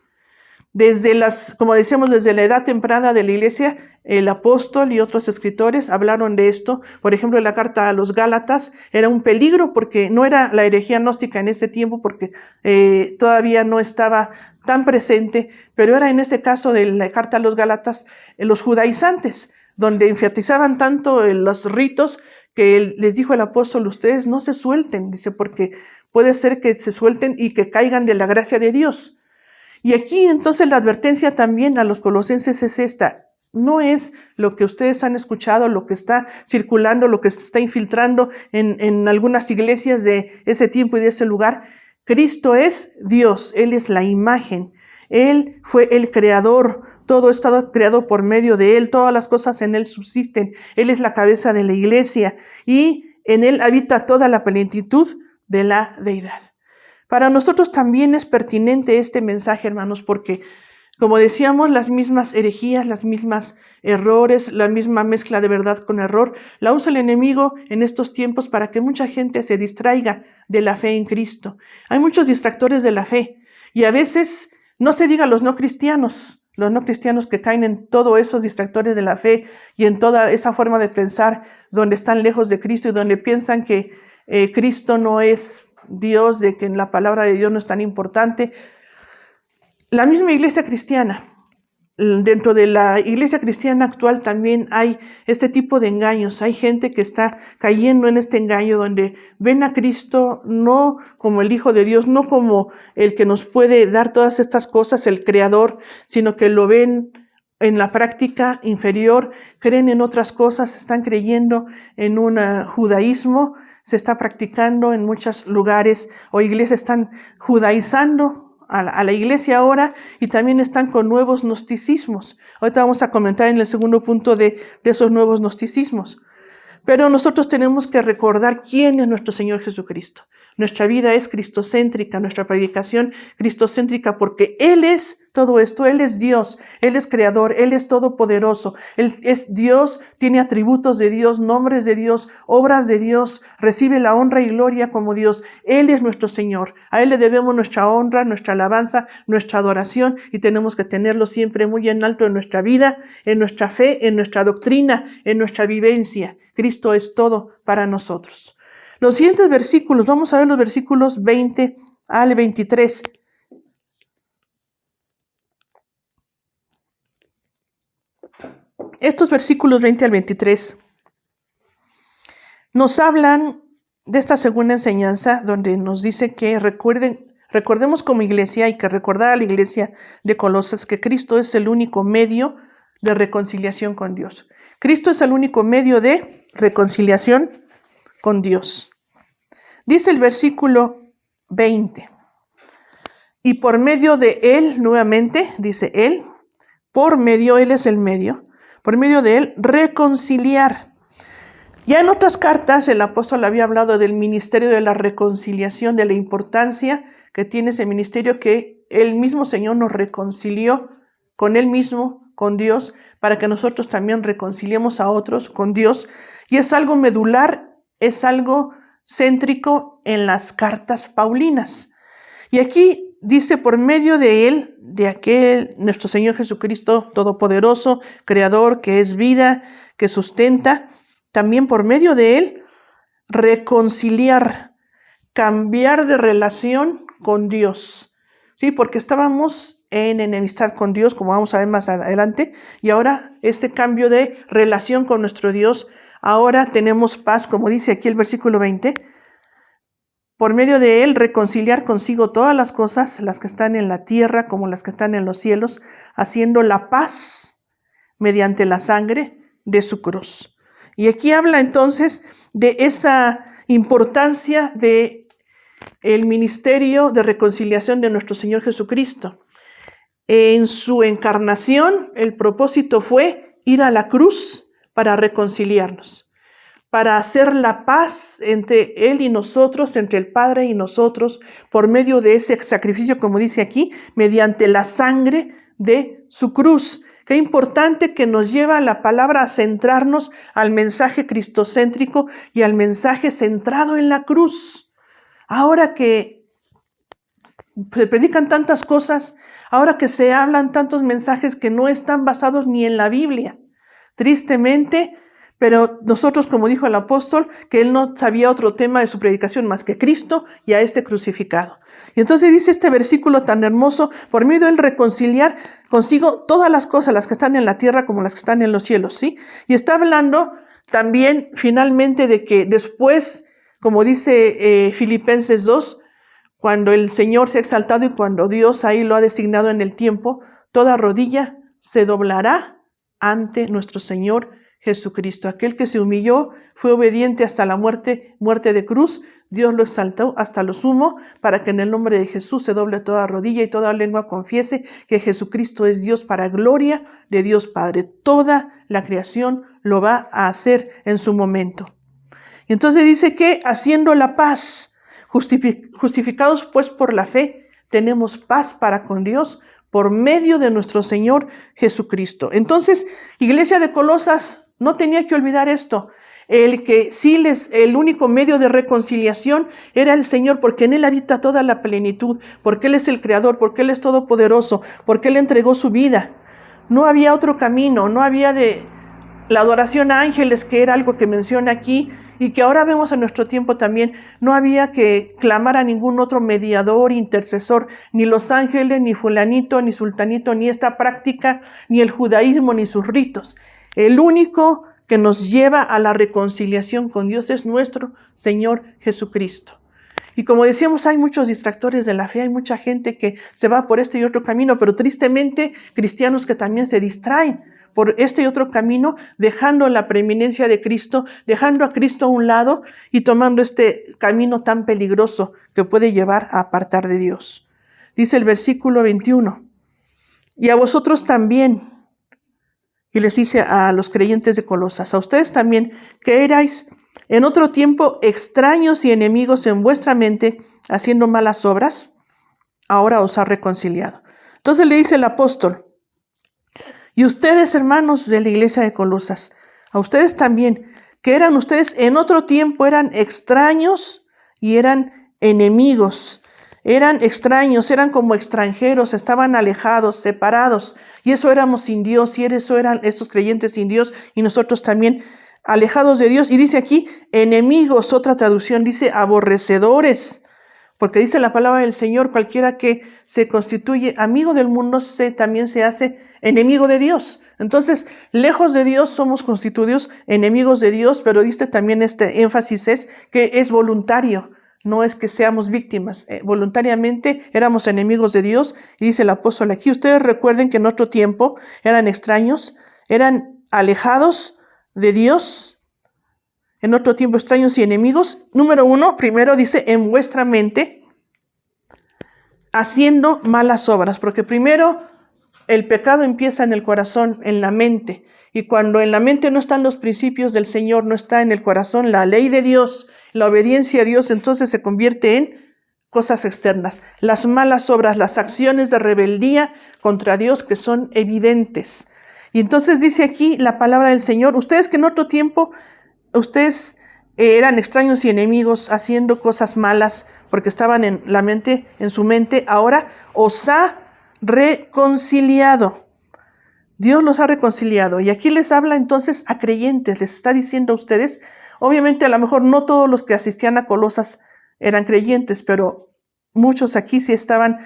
Como decíamos, desde la edad temprana de la iglesia, el apóstol y otros escritores hablaron de esto. Por ejemplo, en la carta a los Gálatas era un peligro porque no era la herejía gnóstica en ese tiempo, porque todavía no estaba tan presente, pero era en este caso de la carta a los Gálatas los judaizantes, donde enfatizaban tanto los ritos que les dijo el apóstol, ustedes no se suelten, dice, porque puede ser que se suelten y que caigan de la gracia de Dios. Y aquí entonces la advertencia también a los colosenses es esta: no es lo que ustedes han escuchado, lo que está circulando, lo que se está infiltrando en algunas iglesias de ese tiempo y de ese lugar. Cristo es Dios, Él es la imagen, Él fue el creador, todo está creado por medio de Él, todas las cosas en Él subsisten, Él es la cabeza de la iglesia y en Él habita toda la plenitud de la deidad. Para nosotros también es pertinente este mensaje, hermanos, porque, como decíamos, las mismas herejías, las mismas errores, la misma mezcla de verdad con error, la usa el enemigo en estos tiempos para que mucha gente se distraiga de la fe en Cristo. Hay muchos distractores de la fe y a veces, no se diga los no cristianos que caen en todos esos distractores de la fe y en toda esa forma de pensar donde están lejos de Cristo y donde piensan que Cristo no es Dios, de que la palabra de Dios no es tan importante. La misma iglesia cristiana, dentro de la iglesia cristiana actual también hay este tipo de engaños. Hay gente que está cayendo en este engaño donde ven a Cristo no como el Hijo de Dios, no como el que nos puede dar todas estas cosas, el Creador, sino que lo ven en la práctica inferior, creen en otras cosas, están creyendo en un judaísmo, se está practicando en muchos lugares, o iglesias están judaizando a la iglesia ahora, y también están con nuevos gnosticismos. Ahorita vamos a comentar en el segundo punto de esos nuevos gnosticismos. Pero nosotros tenemos que recordar quién es nuestro Señor Jesucristo. Nuestra vida es cristocéntrica, nuestra predicación cristocéntrica, porque Él es todo esto. Él es Dios, Él es creador, Él es todopoderoso. Él es Dios, tiene atributos de Dios, nombres de Dios, obras de Dios, recibe la honra y gloria como Dios. Él es nuestro Señor. A Él le debemos nuestra honra, nuestra alabanza, nuestra adoración, y tenemos que tenerlo siempre muy en alto en nuestra vida, en nuestra fe, en nuestra doctrina, en nuestra vivencia. Cristo es todo para nosotros. Los siguientes versículos, vamos a ver los versículos 20 al 23. Estos versículos 20 al 23 nos hablan de esta segunda enseñanza, donde nos dice que recordemos como iglesia, hay que recordar a la iglesia de Colosas que Cristo es el único medio de reconciliación con Dios. Cristo es el único medio de reconciliación con Dios. Dice el versículo 20, y por medio de Él, nuevamente, dice Él, por medio, Él es el medio, por medio de Él, reconciliar. Ya en otras cartas el apóstol había hablado del ministerio de la reconciliación, de la importancia que tiene ese ministerio, que el mismo Señor nos reconcilió con Él mismo, con Dios, para que nosotros también reconciliemos a otros con Dios. Y es algo medular, es algo céntrico en las cartas paulinas. Y aquí dice, por medio de Él, de aquel nuestro Señor Jesucristo todopoderoso, creador, que es vida, que sustenta, también por medio de Él, reconciliar, cambiar de relación con Dios. Sí, porque estábamos en enemistad con Dios, como vamos a ver más adelante, y ahora este cambio de relación con nuestro Dios, ahora tenemos paz, como dice aquí el versículo 20, por medio de Él reconciliar consigo todas las cosas, las que están en la tierra como las que están en los cielos, haciendo la paz mediante la sangre de su cruz. Y aquí habla entonces de esa importancia de el ministerio de reconciliación de nuestro Señor Jesucristo. En su encarnación, el propósito fue ir a la cruz para reconciliarnos, para hacer la paz entre Él y nosotros, entre el Padre y nosotros, por medio de ese sacrificio, como dice aquí, mediante la sangre de su cruz. Qué importante que nos lleva la palabra a centrarnos al mensaje cristocéntrico y al mensaje centrado en la cruz. Ahora que se predican tantas cosas, ahora que se hablan tantos mensajes que no están basados ni en la Biblia, tristemente, pero nosotros, como dijo el apóstol, que él no sabía otro tema de su predicación más que Cristo y a este crucificado. Y entonces dice este versículo tan hermoso, por medio de él reconciliar consigo todas las cosas, las que están en la tierra como las que están en los cielos, ¿sí? Y está hablando también finalmente de que después, como dice Filipenses 2, cuando el Señor se ha exaltado y cuando Dios ahí lo ha designado en el tiempo, toda rodilla se doblará ante nuestro Señor Jesucristo. Aquel que se humilló, fue obediente hasta la muerte de cruz, Dios lo exaltó hasta lo sumo, para que en el nombre de Jesús se doble toda rodilla y toda lengua confiese que Jesucristo es Dios, para gloria de Dios Padre. Toda la creación lo va a hacer en su momento. Y entonces dice que haciendo la paz, justificados pues por la fe, tenemos paz para con Dios por medio de nuestro Señor Jesucristo. Entonces, iglesia de Colosas, no tenía que olvidar esto. El único medio de reconciliación era el Señor, porque en Él habita toda la plenitud, porque Él es el Creador, porque Él es todopoderoso, porque Él entregó su vida. No había otro camino, no había de la adoración a ángeles, que era algo que menciona aquí, y que ahora vemos en nuestro tiempo también. No había que clamar a ningún otro mediador, intercesor, ni los ángeles, ni fulanito, ni sultanito, ni esta práctica, ni el judaísmo, ni sus ritos. El único que nos lleva a la reconciliación con Dios es nuestro Señor Jesucristo. Y como decíamos, hay muchos distractores de la fe, hay mucha gente que se va por este y otro camino, pero tristemente cristianos que también se distraen por este y otro camino, dejando la preeminencia de Cristo, dejando a Cristo a un lado y tomando este camino tan peligroso que puede llevar a apartar de Dios. Dice el versículo 21, y a vosotros también, y les dice a los creyentes de Colosas, a ustedes también, que erais en otro tiempo extraños y enemigos en vuestra mente, haciendo malas obras, ahora os ha reconciliado. Entonces le dice el apóstol, y ustedes, hermanos de la iglesia de Colosas, a ustedes también, que eran ustedes en otro tiempo, eran extraños y eran enemigos. Eran extraños, eran como extranjeros, estaban alejados, separados. Y eso éramos sin Dios, y eso eran estos creyentes sin Dios, y nosotros también alejados de Dios. Y dice aquí, enemigos, otra traducción dice aborrecedores. Porque dice la palabra del Señor, cualquiera que se constituye amigo del mundo también se hace enemigo de Dios. Entonces, lejos de Dios somos constituidos enemigos de Dios, pero dice también este énfasis es que es voluntario, no es que seamos víctimas. Voluntariamente éramos enemigos de Dios. Y dice el apóstol aquí, ustedes recuerden que en otro tiempo eran extraños, eran alejados de Dios, en otro tiempo extraños y enemigos. Número 1, primero dice en vuestra mente, haciendo malas obras, porque primero el pecado empieza en el corazón, en la mente, y cuando en la mente no están los principios del Señor, no está en el corazón la ley de Dios, la obediencia a Dios, entonces se convierte en cosas externas, las malas obras, las acciones de rebeldía contra Dios que son evidentes. Y entonces dice aquí la palabra del Señor, ustedes que en otro tiempo ustedes eran extraños y enemigos haciendo cosas malas porque estaban en la mente, en su mente, ahora os ha reconciliado. Dios los ha reconciliado. Y aquí les habla entonces a creyentes, les está diciendo a ustedes, obviamente a lo mejor no todos los que asistían a Colosas eran creyentes, pero muchos aquí sí estaban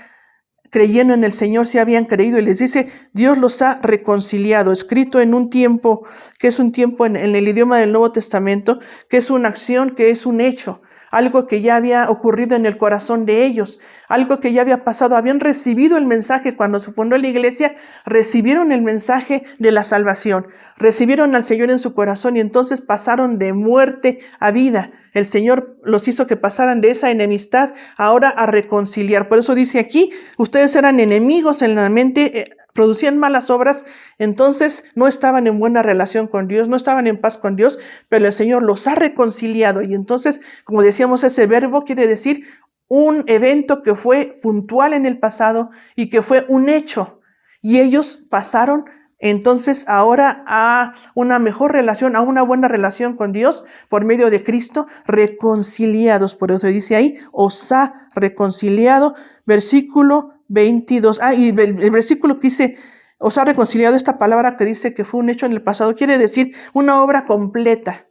creyendo en el Señor, sí habían creído, y les dice, Dios los ha reconciliado, escrito en un tiempo, que es un tiempo en el idioma del Nuevo Testamento, que es una acción, que es un hecho, algo que ya había ocurrido en el corazón de ellos, algo que ya había pasado, habían recibido el mensaje cuando se fundó la iglesia, recibieron el mensaje de la salvación, recibieron al Señor en su corazón y entonces pasaron de muerte a vida. El Señor los hizo que pasaran de esa enemistad ahora a reconciliar. Por eso dice aquí, ustedes eran enemigos en la mente, producían malas obras, entonces no estaban en buena relación con Dios, no estaban en paz con Dios, pero el Señor los ha reconciliado. Y entonces, como decíamos, ese verbo quiere decir un evento que fue puntual en el pasado y que fue un hecho. Y ellos pasaron entonces ahora a una mejor relación, a una buena relación con Dios por medio de Cristo, reconciliados. Por eso dice ahí, os ha reconciliado, versículo 22. Y el versículo que dice, os ha reconciliado, esta palabra que dice que fue un hecho en el pasado, quiere decir una obra completa.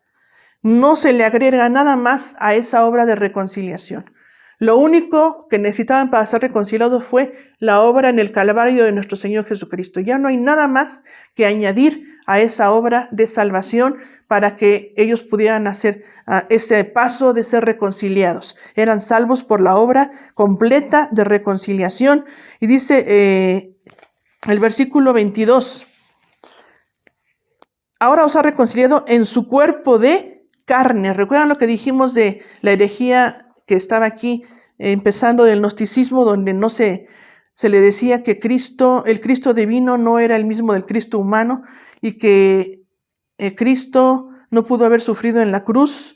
No se le agrega nada más a esa obra de reconciliación. Lo único que necesitaban para ser reconciliados fue la obra en el Calvario de nuestro Señor Jesucristo. Ya no hay nada más que añadir a esa obra de salvación para que ellos pudieran hacer ese paso de ser reconciliados. Eran salvos por la obra completa de reconciliación. Y dice el versículo 22, ahora os ha reconciliado en su cuerpo de carne. ¿Recuerdan lo que dijimos de la herejía que estaba aquí, empezando del gnosticismo, donde no se le decía que el Cristo divino no era el mismo del Cristo humano y que Cristo no pudo haber sufrido en la cruz,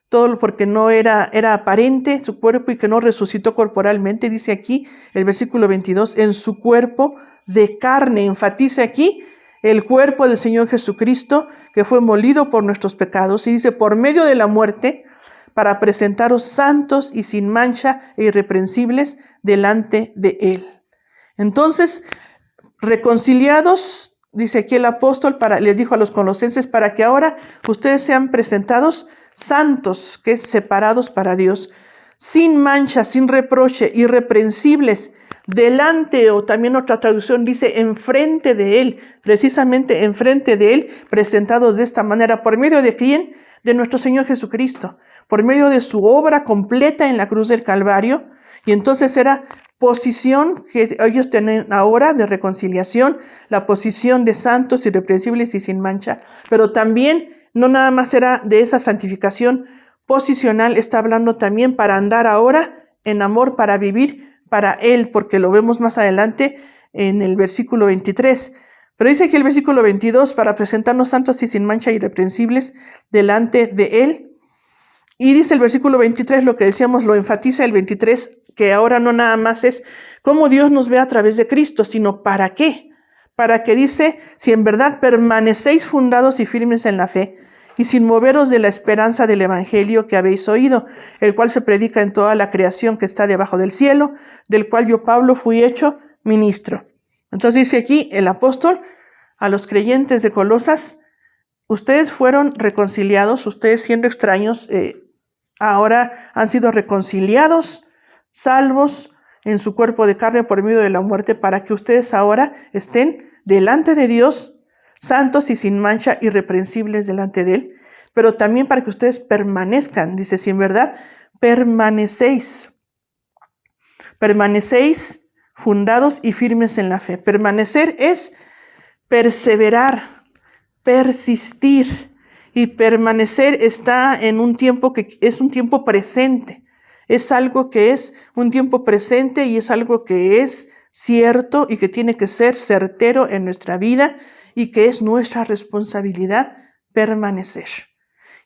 todo porque no era aparente su cuerpo y que no resucitó corporalmente? Dice aquí el versículo 22, en su cuerpo de carne, enfatiza aquí el cuerpo del Señor Jesucristo que fue molido por nuestros pecados, y dice por medio de la muerte, para presentaros santos y sin mancha e irreprensibles delante de Él. Entonces, reconciliados, dice aquí el apóstol, les dijo a los colosenses, para que ahora ustedes sean presentados santos, que es separados para Dios, sin mancha, sin reproche, irreprensibles, delante, o también otra traducción dice enfrente de Él, precisamente enfrente de Él, presentados de esta manera. ¿Por medio de quién? de nuestro Señor Jesucristo, por medio de su obra completa en la cruz del Calvario. Y entonces era posición que ellos tienen ahora de reconciliación, la posición de santos, irreprensibles y sin mancha, pero también no nada más era de esa santificación posicional, está hablando también para andar ahora en amor, para vivir para Él, porque lo vemos más adelante en el versículo 23. Pero dice aquí el versículo 22, para presentarnos santos y sin mancha irreprensibles delante de Él. Y dice el versículo 23, lo que decíamos, lo enfatiza el 23, que ahora no nada más es cómo Dios nos ve a través de Cristo, sino para qué. Para que dice, si en verdad permanecéis fundados y firmes en la fe, y sin moveros de la esperanza del evangelio que habéis oído, el cual se predica en toda la creación que está debajo del cielo, del cual yo, Pablo, fui hecho ministro. Entonces dice aquí el apóstol a los creyentes de Colosas, ustedes fueron reconciliados, ustedes siendo extraños, ahora han sido reconciliados, salvos en su cuerpo de carne por medio de la muerte, para que ustedes ahora estén delante de Dios, santos y sin mancha, irreprensibles delante de Él, pero también para que ustedes permanezcan, dice, si en verdad permanecéis fundados y firmes en la fe. Permanecer es perseverar, persistir, y permanecer está en un tiempo que es un tiempo presente. Es algo que es un tiempo presente y es algo que es cierto y que tiene que ser certero en nuestra vida y que es nuestra responsabilidad permanecer.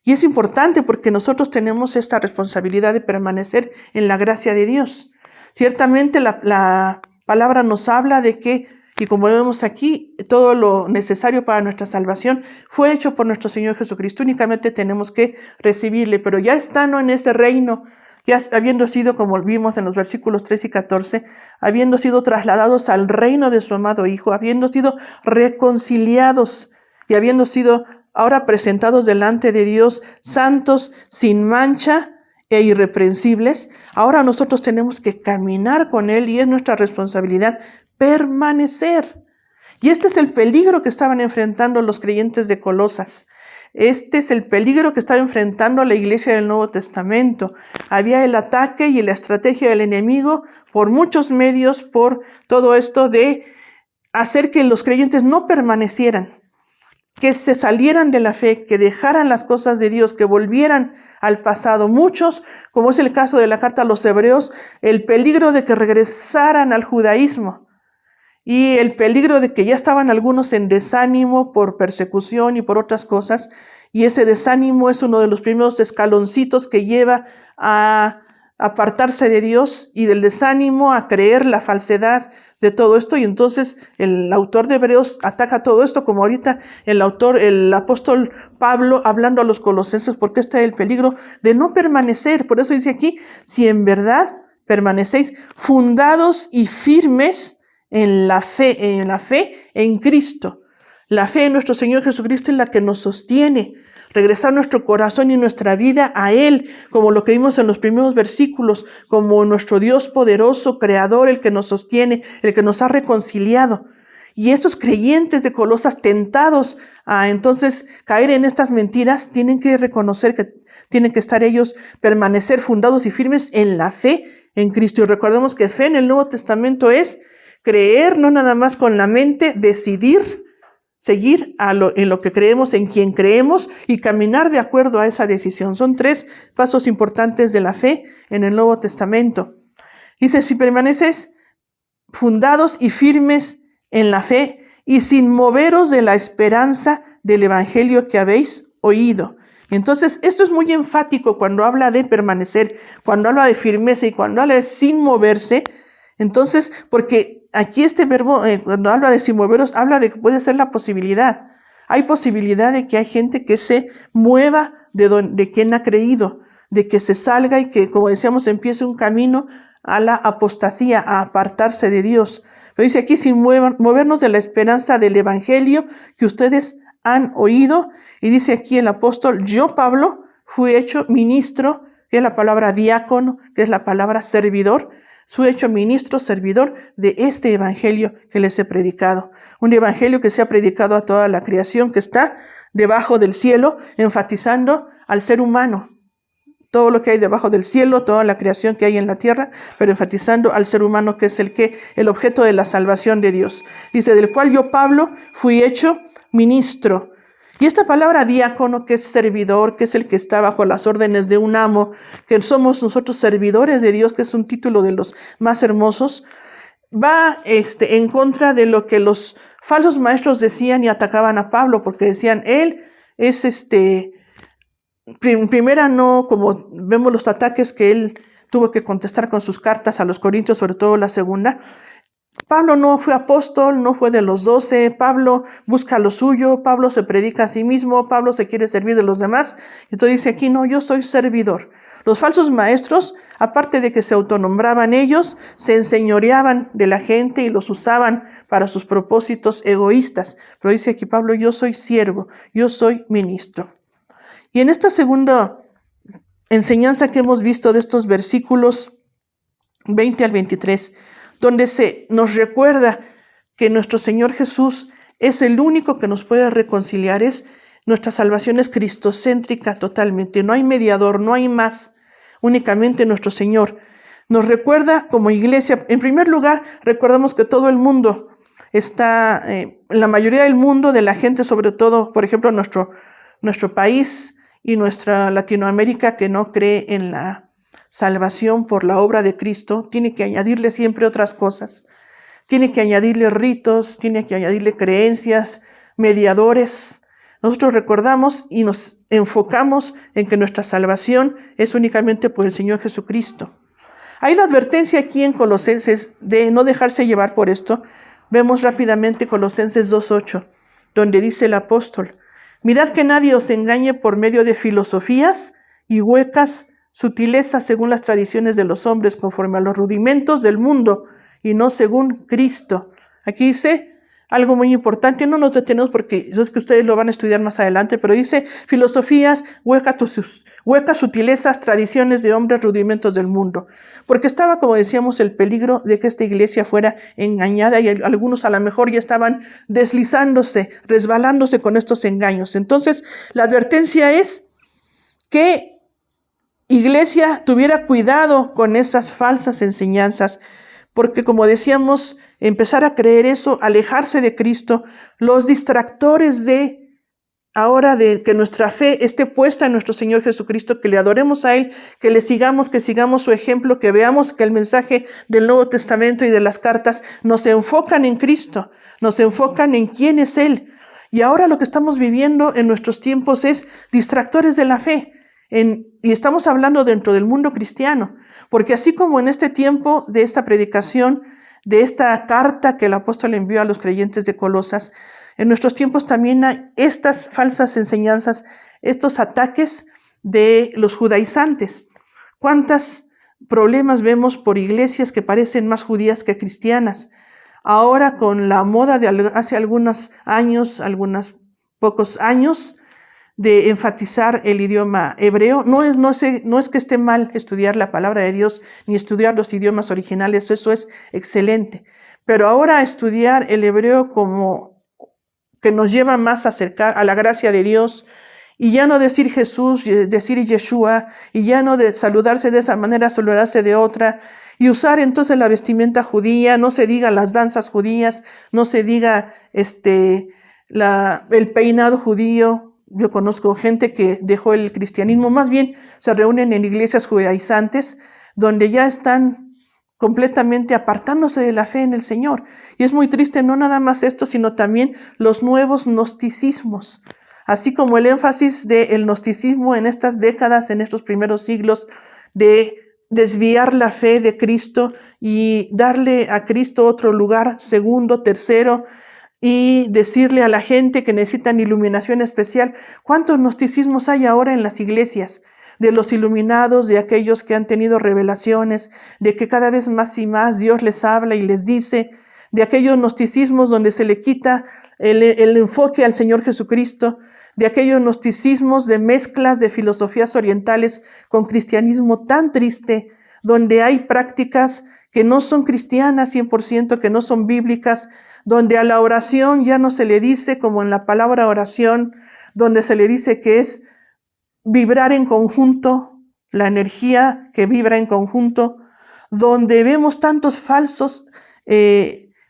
Y es importante porque nosotros tenemos esta responsabilidad de permanecer en la gracia de Dios. Ciertamente la palabra nos habla de que, y como vemos aquí, todo lo necesario para nuestra salvación fue hecho por nuestro Señor Jesucristo. Únicamente tenemos que recibirle, pero ya estando en ese reino, ya habiendo sido, como vimos en los versículos 3 y 14, habiendo sido trasladados al reino de su amado Hijo, habiendo sido reconciliados y habiendo sido ahora presentados delante de Dios, santos, sin mancha e irreprensibles, ahora nosotros tenemos que caminar con Él y es nuestra responsabilidad permanecer. Y este es el peligro que estaban enfrentando los creyentes de Colosas. Este es el peligro que estaba enfrentando la iglesia del Nuevo Testamento. Había el ataque y la estrategia del enemigo por muchos medios, por todo esto de hacer que los creyentes no permanecieran, que se salieran de la fe, que dejaran las cosas de Dios, que volvieran al pasado. Muchos, como es el caso de la carta a los Hebreos, el peligro de que regresaran al judaísmo. Y el peligro de que ya estaban algunos en desánimo por persecución y por otras cosas. Y ese desánimo es uno de los primeros escaloncitos que lleva a apartarse de Dios y del desánimo a creer la falsedad de todo esto. Y entonces el autor de Hebreos ataca todo esto, como ahorita el apóstol Pablo hablando a los colosenses, porque está el peligro de no permanecer. Por eso dice aquí, si en verdad permanecéis fundados y firmes en la fe en Cristo. La fe en nuestro Señor Jesucristo es la que nos sostiene. Regresar nuestro corazón y nuestra vida a Él, como lo que vimos en los primeros versículos, como nuestro Dios poderoso, creador, el que nos sostiene, el que nos ha reconciliado. Y estos creyentes de Colosas, tentados a entonces caer en estas mentiras, tienen que reconocer que tienen que estar ellos, permanecer fundados y firmes en la fe en Cristo. Y recordemos que fe en el Nuevo Testamento es creer, no nada más con la mente, decidir seguir en lo que creemos, en quien creemos y caminar de acuerdo a esa decisión. Son 3 pasos importantes de la fe en el Nuevo Testamento. Dice, si permaneces fundados y firmes en la fe y sin moveros de la esperanza del evangelio que habéis oído. Entonces, esto es muy enfático cuando habla de permanecer, cuando habla de firmeza y cuando habla de sin moverse. Entonces, porque aquí este verbo, cuando habla de sin moveros, habla de que puede ser la posibilidad. Hay posibilidad de que hay gente que se mueva de quien ha creído, de que se salga y que, como decíamos, empiece un camino a la apostasía, a apartarse de Dios. Pero dice aquí, sin movernos de la esperanza del evangelio que ustedes han oído. Y dice aquí el apóstol, yo, Pablo, fui hecho ministro, que es la palabra diácono, que es la palabra servidor. Fui hecho ministro, servidor de este evangelio que les he predicado. Un evangelio que se ha predicado a toda la creación que está debajo del cielo, enfatizando al ser humano, todo lo que hay debajo del cielo, toda la creación que hay en la tierra, pero enfatizando al ser humano, que es el objeto de la salvación de Dios. Dice, del cual yo, Pablo, fui hecho ministro. Y esta palabra diácono, que es servidor, que es el que está bajo las órdenes de un amo, que somos nosotros servidores de Dios, que es un título de los más hermosos, va en contra de lo que los falsos maestros decían y atacaban a Pablo, porque decían, él es primera, no, como vemos los ataques que él tuvo que contestar con sus cartas a los Corintios, sobre todo la segunda. Pablo no fue apóstol, no fue de los 12, Pablo busca lo suyo, Pablo se predica a sí mismo, Pablo se quiere servir de los demás. Entonces dice aquí, no, yo soy servidor. Los falsos maestros, aparte de que se autonombraban ellos, se enseñoreaban de la gente y los usaban para sus propósitos egoístas. Pero dice aquí Pablo, yo soy siervo, yo soy ministro. Y en esta segunda enseñanza que hemos visto de estos versículos 20 al 23, donde se nos recuerda que nuestro Señor Jesús es el único que nos puede reconciliar, nuestra salvación es cristocéntrica totalmente, no hay mediador, no hay más, únicamente nuestro Señor. Nos recuerda como iglesia, en primer lugar, recordamos que todo el mundo está, la mayoría del mundo, de la gente, sobre todo, por ejemplo, nuestro país y nuestra Latinoamérica, que no cree en la salvación por la obra de Cristo, tiene que añadirle siempre otras cosas. Tiene que añadirle ritos, tiene que añadirle creencias, mediadores. Nosotros recordamos y nos enfocamos en que nuestra salvación es únicamente por el Señor Jesucristo. Hay la advertencia aquí en Colosenses de no dejarse llevar por esto. Vemos rápidamente Colosenses 2:8, donde dice el apóstol, mirad que nadie os engañe por medio de filosofías y huecas sutilezas según las tradiciones de los hombres, conforme a los rudimentos del mundo y no según Cristo. Aquí dice algo muy importante, no nos detenemos porque eso es que ustedes lo van a estudiar más adelante, pero dice filosofías, huecas sutilezas, tradiciones de hombres, rudimentos del mundo. Porque estaba, como decíamos, el peligro de que esta iglesia fuera engañada y algunos a lo mejor ya estaban deslizándose, resbalándose con estos engaños. Entonces, la advertencia es que iglesia tuviera cuidado con esas falsas enseñanzas, porque como decíamos, empezar a creer eso, alejarse de Cristo, los distractores de ahora de que nuestra fe esté puesta en nuestro Señor Jesucristo, que le adoremos a Él, que le sigamos, que sigamos su ejemplo, que veamos que el mensaje del Nuevo Testamento y de las cartas nos enfocan en Cristo, nos enfocan en quién es Él. Y ahora lo que estamos viviendo en nuestros tiempos es distractores de la fe. Y estamos hablando dentro del mundo cristiano, porque así como en este tiempo de esta predicación, de esta carta que el apóstol envió a los creyentes de Colosas, en nuestros tiempos también hay estas falsas enseñanzas, estos ataques de los judaizantes. ¿Cuántos problemas vemos por iglesias que parecen más judías que cristianas? Ahora con la moda de hace algunos pocos años, de enfatizar el idioma hebreo. No es que esté mal estudiar la palabra de Dios ni estudiar los idiomas originales, eso es excelente. Pero ahora estudiar el hebreo como que nos lleva más a acercar a la gracia de Dios, y ya no decir Jesús, decir Yeshua, y ya no de saludarse de esa manera, saludarse de otra, y usar entonces la vestimenta judía, no se diga las danzas judías, no se diga el peinado judío. Yo conozco gente que dejó el cristianismo, más bien se reúnen en iglesias judaizantes donde ya están completamente apartándose de la fe en el Señor. Y es muy triste, no nada más esto, sino también los nuevos gnosticismos, así como el énfasis del gnosticismo en estas décadas, en estos primeros siglos, de desviar la fe de Cristo y darle a Cristo otro lugar, segundo, tercero, y decirle a la gente que necesitan iluminación especial. ¿Cuántos gnosticismos hay ahora en las iglesias? De los iluminados, de aquellos que han tenido revelaciones, de que cada vez más y más Dios les habla y les dice, de aquellos gnosticismos donde se le quita el enfoque al Señor Jesucristo, de aquellos gnosticismos de mezclas de filosofías orientales con cristianismo tan triste, donde hay prácticas que no son cristianas 100%, que no son bíblicas, donde a la oración ya no se le dice como en la palabra oración, donde se le dice que es vibrar en conjunto, la energía que vibra en conjunto, donde vemos tantos falsos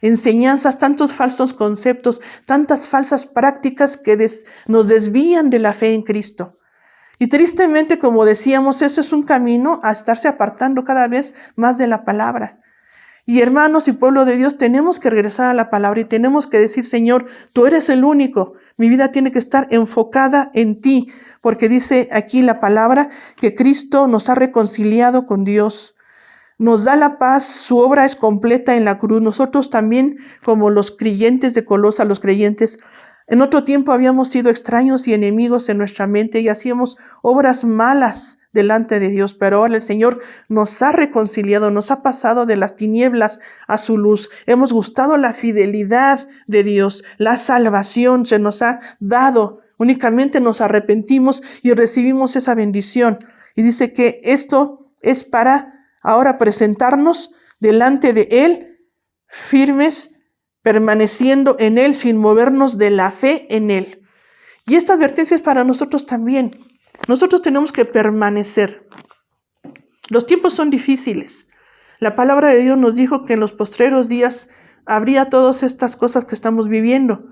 enseñanzas, tantos falsos conceptos, tantas falsas prácticas que nos desvían de la fe en Cristo. Y tristemente, como decíamos, eso es un camino a estarse apartando cada vez más de la palabra. Y hermanos y pueblo de Dios, tenemos que regresar a la palabra y tenemos que decir, Señor, tú eres el único. Mi vida tiene que estar enfocada en ti, porque dice aquí la palabra que Cristo nos ha reconciliado con Dios. Nos da la paz, su obra es completa en la cruz. Nosotros también, como los creyentes de Colosa, los creyentes, en otro tiempo habíamos sido extraños y enemigos en nuestra mente y hacíamos obras malas delante de Dios, pero ahora el Señor nos ha reconciliado, nos ha pasado de las tinieblas a su luz. Hemos gustado la fidelidad de Dios, la salvación se nos ha dado. Únicamente nos arrepentimos y recibimos esa bendición. Y dice que esto es para ahora presentarnos delante de Él, firmes, permaneciendo en Él, sin movernos de la fe en Él. Y esta advertencia es para nosotros también. Nosotros tenemos que permanecer. Los tiempos son difíciles. La palabra de Dios nos dijo que en los postreros días habría todas estas cosas que estamos viviendo.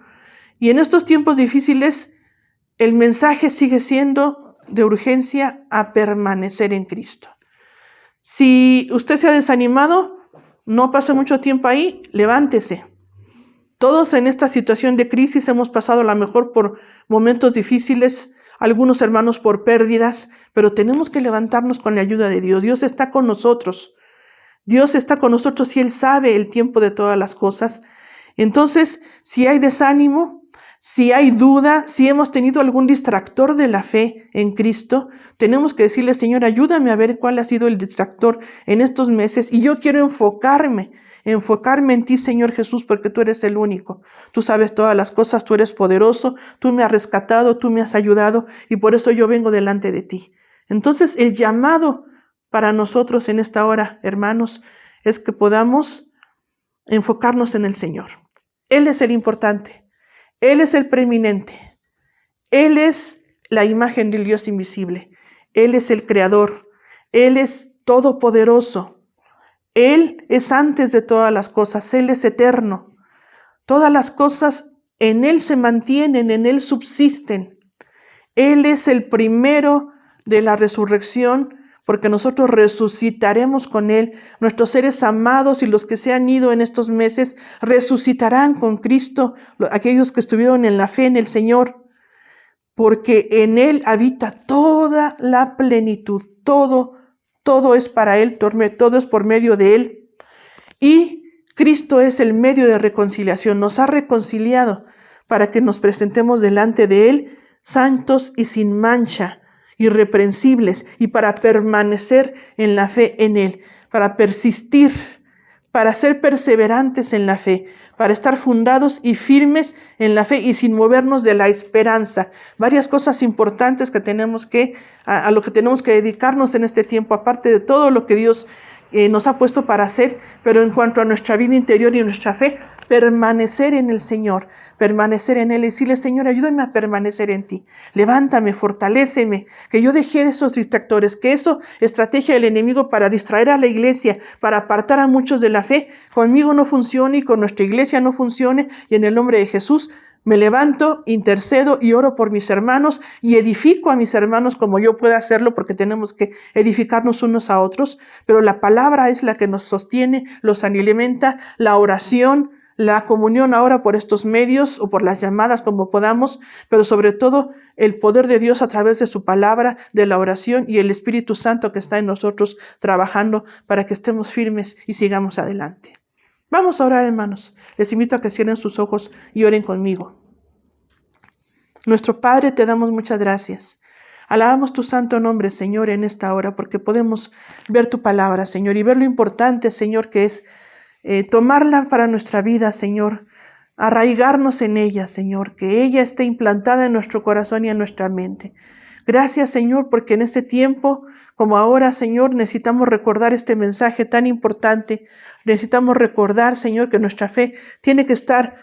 Y en estos tiempos difíciles, el mensaje sigue siendo de urgencia a permanecer en Cristo. Si usted se ha desanimado, no pase mucho tiempo ahí, levántese. Todos en esta situación de crisis hemos pasado a lo mejor por momentos difíciles, algunos hermanos por pérdidas, pero tenemos que levantarnos con la ayuda de Dios. Dios está con nosotros. Dios está con nosotros y Él sabe el tiempo de todas las cosas. Entonces, si hay desánimo, si hay duda, si hemos tenido algún distractor de la fe en Cristo, tenemos que decirle, Señor, ayúdame a ver cuál ha sido el distractor en estos meses y yo quiero enfocarme en ti, Señor Jesús, porque tú eres el único. Tú sabes todas las cosas, tú eres poderoso, tú me has rescatado, tú me has ayudado y por eso yo vengo delante de ti. Entonces, el llamado para nosotros en esta hora, hermanos, es que podamos enfocarnos en el Señor. Él es el importante. Él es el preeminente. Él es la imagen del Dios invisible. Él es el creador. Él es todopoderoso. Él es antes de todas las cosas. Él es eterno. Todas las cosas en Él se mantienen, en Él subsisten. Él es el primero de la resurrección, porque nosotros resucitaremos con Él. Nuestros seres amados y los que se han ido en estos meses resucitarán con Cristo, aquellos que estuvieron en la fe en el Señor, porque en Él habita toda la plenitud, todo es para Él, todo es por medio de Él. Y Cristo es el medio de reconciliación, nos ha reconciliado para que nos presentemos delante de Él, santos y sin mancha, irreprensibles, y para permanecer en la fe en Él, para persistir, para ser perseverantes en la fe, para estar fundados y firmes en la fe y sin movernos de la esperanza. Varias cosas importantes que tenemos a lo que tenemos que dedicarnos en este tiempo, aparte de todo lo que Dios nos ha puesto para hacer, pero en cuanto a nuestra vida interior y nuestra fe, permanecer en el Señor, permanecer en Él y decirle, Señor, ayúdame a permanecer en ti, levántame, fortaléceme, que yo dejé de esos distractores, que eso, estrategia del enemigo para distraer a la iglesia, para apartar a muchos de la fe, conmigo no funcione y con nuestra iglesia no funcione, y en el nombre de Jesús me levanto, intercedo y oro por mis hermanos y edifico a mis hermanos como yo pueda hacerlo, porque tenemos que edificarnos unos a otros, pero la palabra es la que nos sostiene, los alimenta, la oración, la comunión ahora por estos medios o por las llamadas como podamos, pero sobre todo el poder de Dios a través de su palabra, de la oración y el Espíritu Santo que está en nosotros trabajando para que estemos firmes y sigamos adelante. Vamos a orar, hermanos. Les invito a que cierren sus ojos y oren conmigo. Nuestro Padre, te damos muchas gracias. Alabamos tu santo nombre, Señor, en esta hora, porque podemos ver tu palabra, Señor, y ver lo importante, Señor, que es tomarla para nuestra vida, Señor, arraigarnos en ella, Señor, que ella esté implantada en nuestro corazón y en nuestra mente. Gracias, Señor, porque en este tiempo, como ahora, Señor, necesitamos recordar este mensaje tan importante. Necesitamos recordar, Señor, que nuestra fe tiene que estar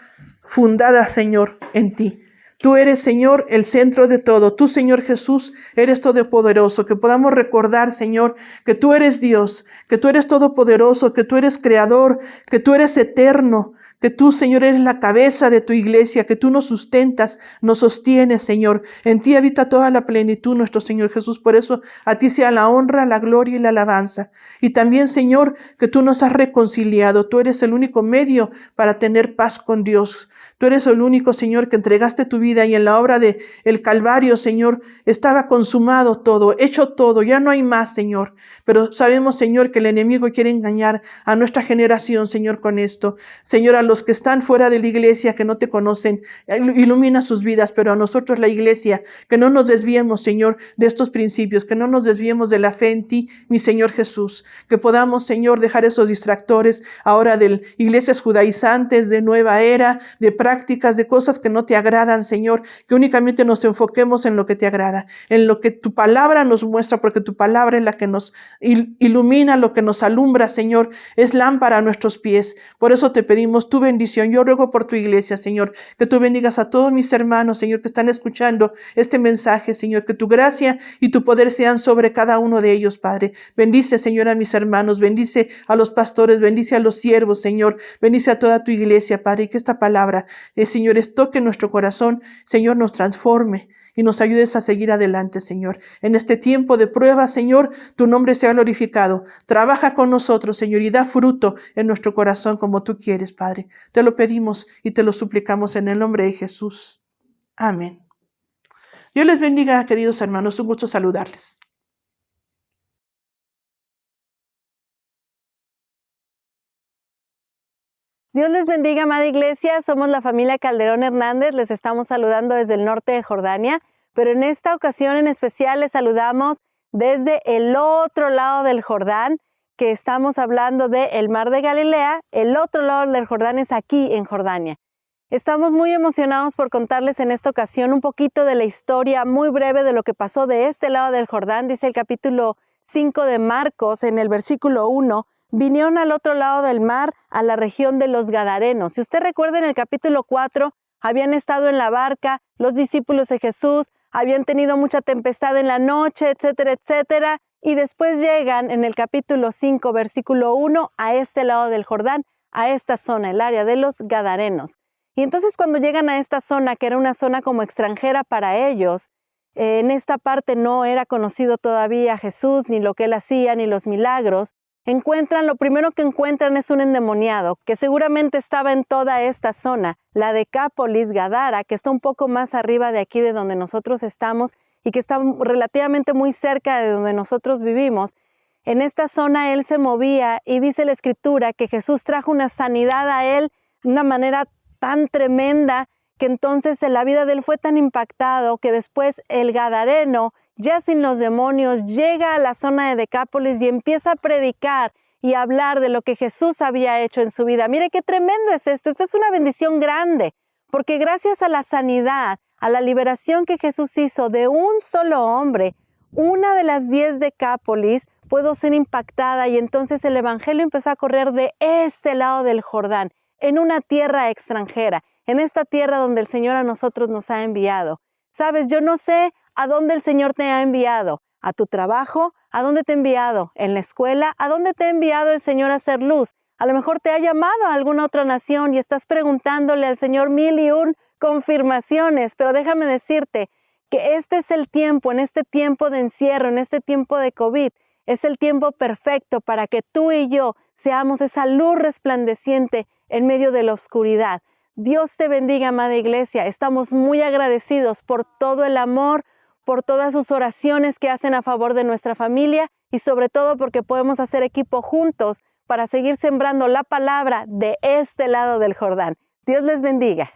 fundada, Señor, en ti. Tú eres, Señor, el centro de todo. Tú, Señor Jesús, eres todopoderoso. Que podamos recordar, Señor, que tú eres Dios, que tú eres todopoderoso, que tú eres creador, que tú eres eterno, que tú, Señor, eres la cabeza de tu iglesia, que tú nos sustentas, nos sostienes, Señor. En ti habita toda la plenitud, nuestro Señor Jesús. Por eso a ti sea la honra, la gloria y la alabanza. Y también, Señor, que tú nos has reconciliado. Tú eres el único medio para tener paz con Dios. Tú eres el único, Señor, que entregaste tu vida y en la obra de el Calvario, Señor, estaba consumado todo, hecho todo. Ya no hay más, Señor. Pero sabemos, Señor, que el enemigo quiere engañar a nuestra generación, Señor, con esto. Señor, a los que están fuera de la iglesia, que no te conocen, ilumina sus vidas, pero a nosotros, la iglesia, que no nos desviemos, Señor, de estos principios, que no nos desviemos de la fe en ti, mi Señor Jesús. Que podamos, Señor, dejar esos distractores ahora de iglesias judaizantes, de nueva era, de prácticas, de cosas que no te agradan, Señor, que únicamente nos enfoquemos en lo que te agrada, en lo que tu palabra nos muestra, porque tu palabra es la que nos ilumina, lo que nos alumbra, Señor, es lámpara a nuestros pies. Por eso te pedimos tu bendición. Yo ruego por tu iglesia, Señor, que tú bendigas a todos mis hermanos, Señor, que están escuchando este mensaje, Señor, que tu gracia y tu poder sean sobre cada uno de ellos, Padre. Bendice, Señor, a mis hermanos, bendice a los pastores, bendice a los siervos, Señor, bendice a toda tu iglesia, Padre, y que esta palabra, Señor, toque nuestro corazón, Señor, nos transforme y nos ayudes a seguir adelante, Señor. En este tiempo de prueba, Señor, tu nombre sea glorificado. Trabaja con nosotros, Señor, y da fruto en nuestro corazón como tú quieres, Padre. Te lo pedimos y te lo suplicamos en el nombre de Jesús. Amén. Dios les bendiga, queridos hermanos. Un gusto saludarles. Dios les bendiga, amada iglesia. Somos la familia Calderón Hernández. Les estamos saludando desde el norte de Jordania, pero en esta ocasión en especial les saludamos desde el otro lado del Jordán, que estamos hablando del Mar de Galilea. El otro lado del Jordán es aquí en Jordania. Estamos muy emocionados por contarles en esta ocasión un poquito de la historia muy breve de lo que pasó de este lado del Jordán. Dice el capítulo 5 de Marcos en el versículo 1. Vinieron al otro lado del mar, a la región de los Gadarenos. Si usted recuerda, en el capítulo 4, habían estado en la barca, los discípulos de Jesús, habían tenido mucha tempestad en la noche, etcétera, etcétera, y después llegan en el capítulo 5, versículo 1, a este lado del Jordán, a esta zona, el área de los Gadarenos. Y entonces cuando llegan a esta zona, que era una zona como extranjera para ellos, en esta parte no era conocido todavía Jesús, ni lo que él hacía, ni los milagros, lo primero que encuentran es un endemoniado que seguramente estaba en toda esta zona, la Decápolis, Gadara, que está un poco más arriba de aquí de donde nosotros estamos y que está relativamente muy cerca de donde nosotros vivimos. En esta zona él se movía y dice la Escritura que Jesús trajo una sanidad a él de una manera tan tremenda que entonces en la vida de él fue tan impactado que después el gadareno, ya sin los demonios, llega a la zona de Decápolis y empieza a predicar y a hablar de lo que Jesús había hecho en su vida. Mire qué tremendo es esto. Esta es una bendición grande, porque gracias a la sanidad, a la liberación que Jesús hizo de un solo hombre, una de las 10 Decápolis pudo ser impactada y entonces el evangelio empezó a correr de este lado del Jordán, en una tierra extranjera, en esta tierra donde el Señor a nosotros nos ha enviado. Sabes, yo no sé a dónde el Señor te ha enviado, a tu trabajo, a dónde te ha enviado, en la escuela, a dónde te ha enviado el Señor a hacer luz. A lo mejor te ha llamado a alguna otra nación y estás preguntándole al Señor 1001 confirmaciones, pero déjame decirte que este es el tiempo, en este tiempo de encierro, en este tiempo de COVID, es el tiempo perfecto para que tú y yo seamos esa luz resplandeciente en medio de la oscuridad. Dios te bendiga, amada iglesia. Estamos muy agradecidos por todo el amor, por todas sus oraciones que hacen a favor de nuestra familia y sobre todo porque podemos hacer equipo juntos para seguir sembrando la palabra de este lado del Jordán. Dios les bendiga.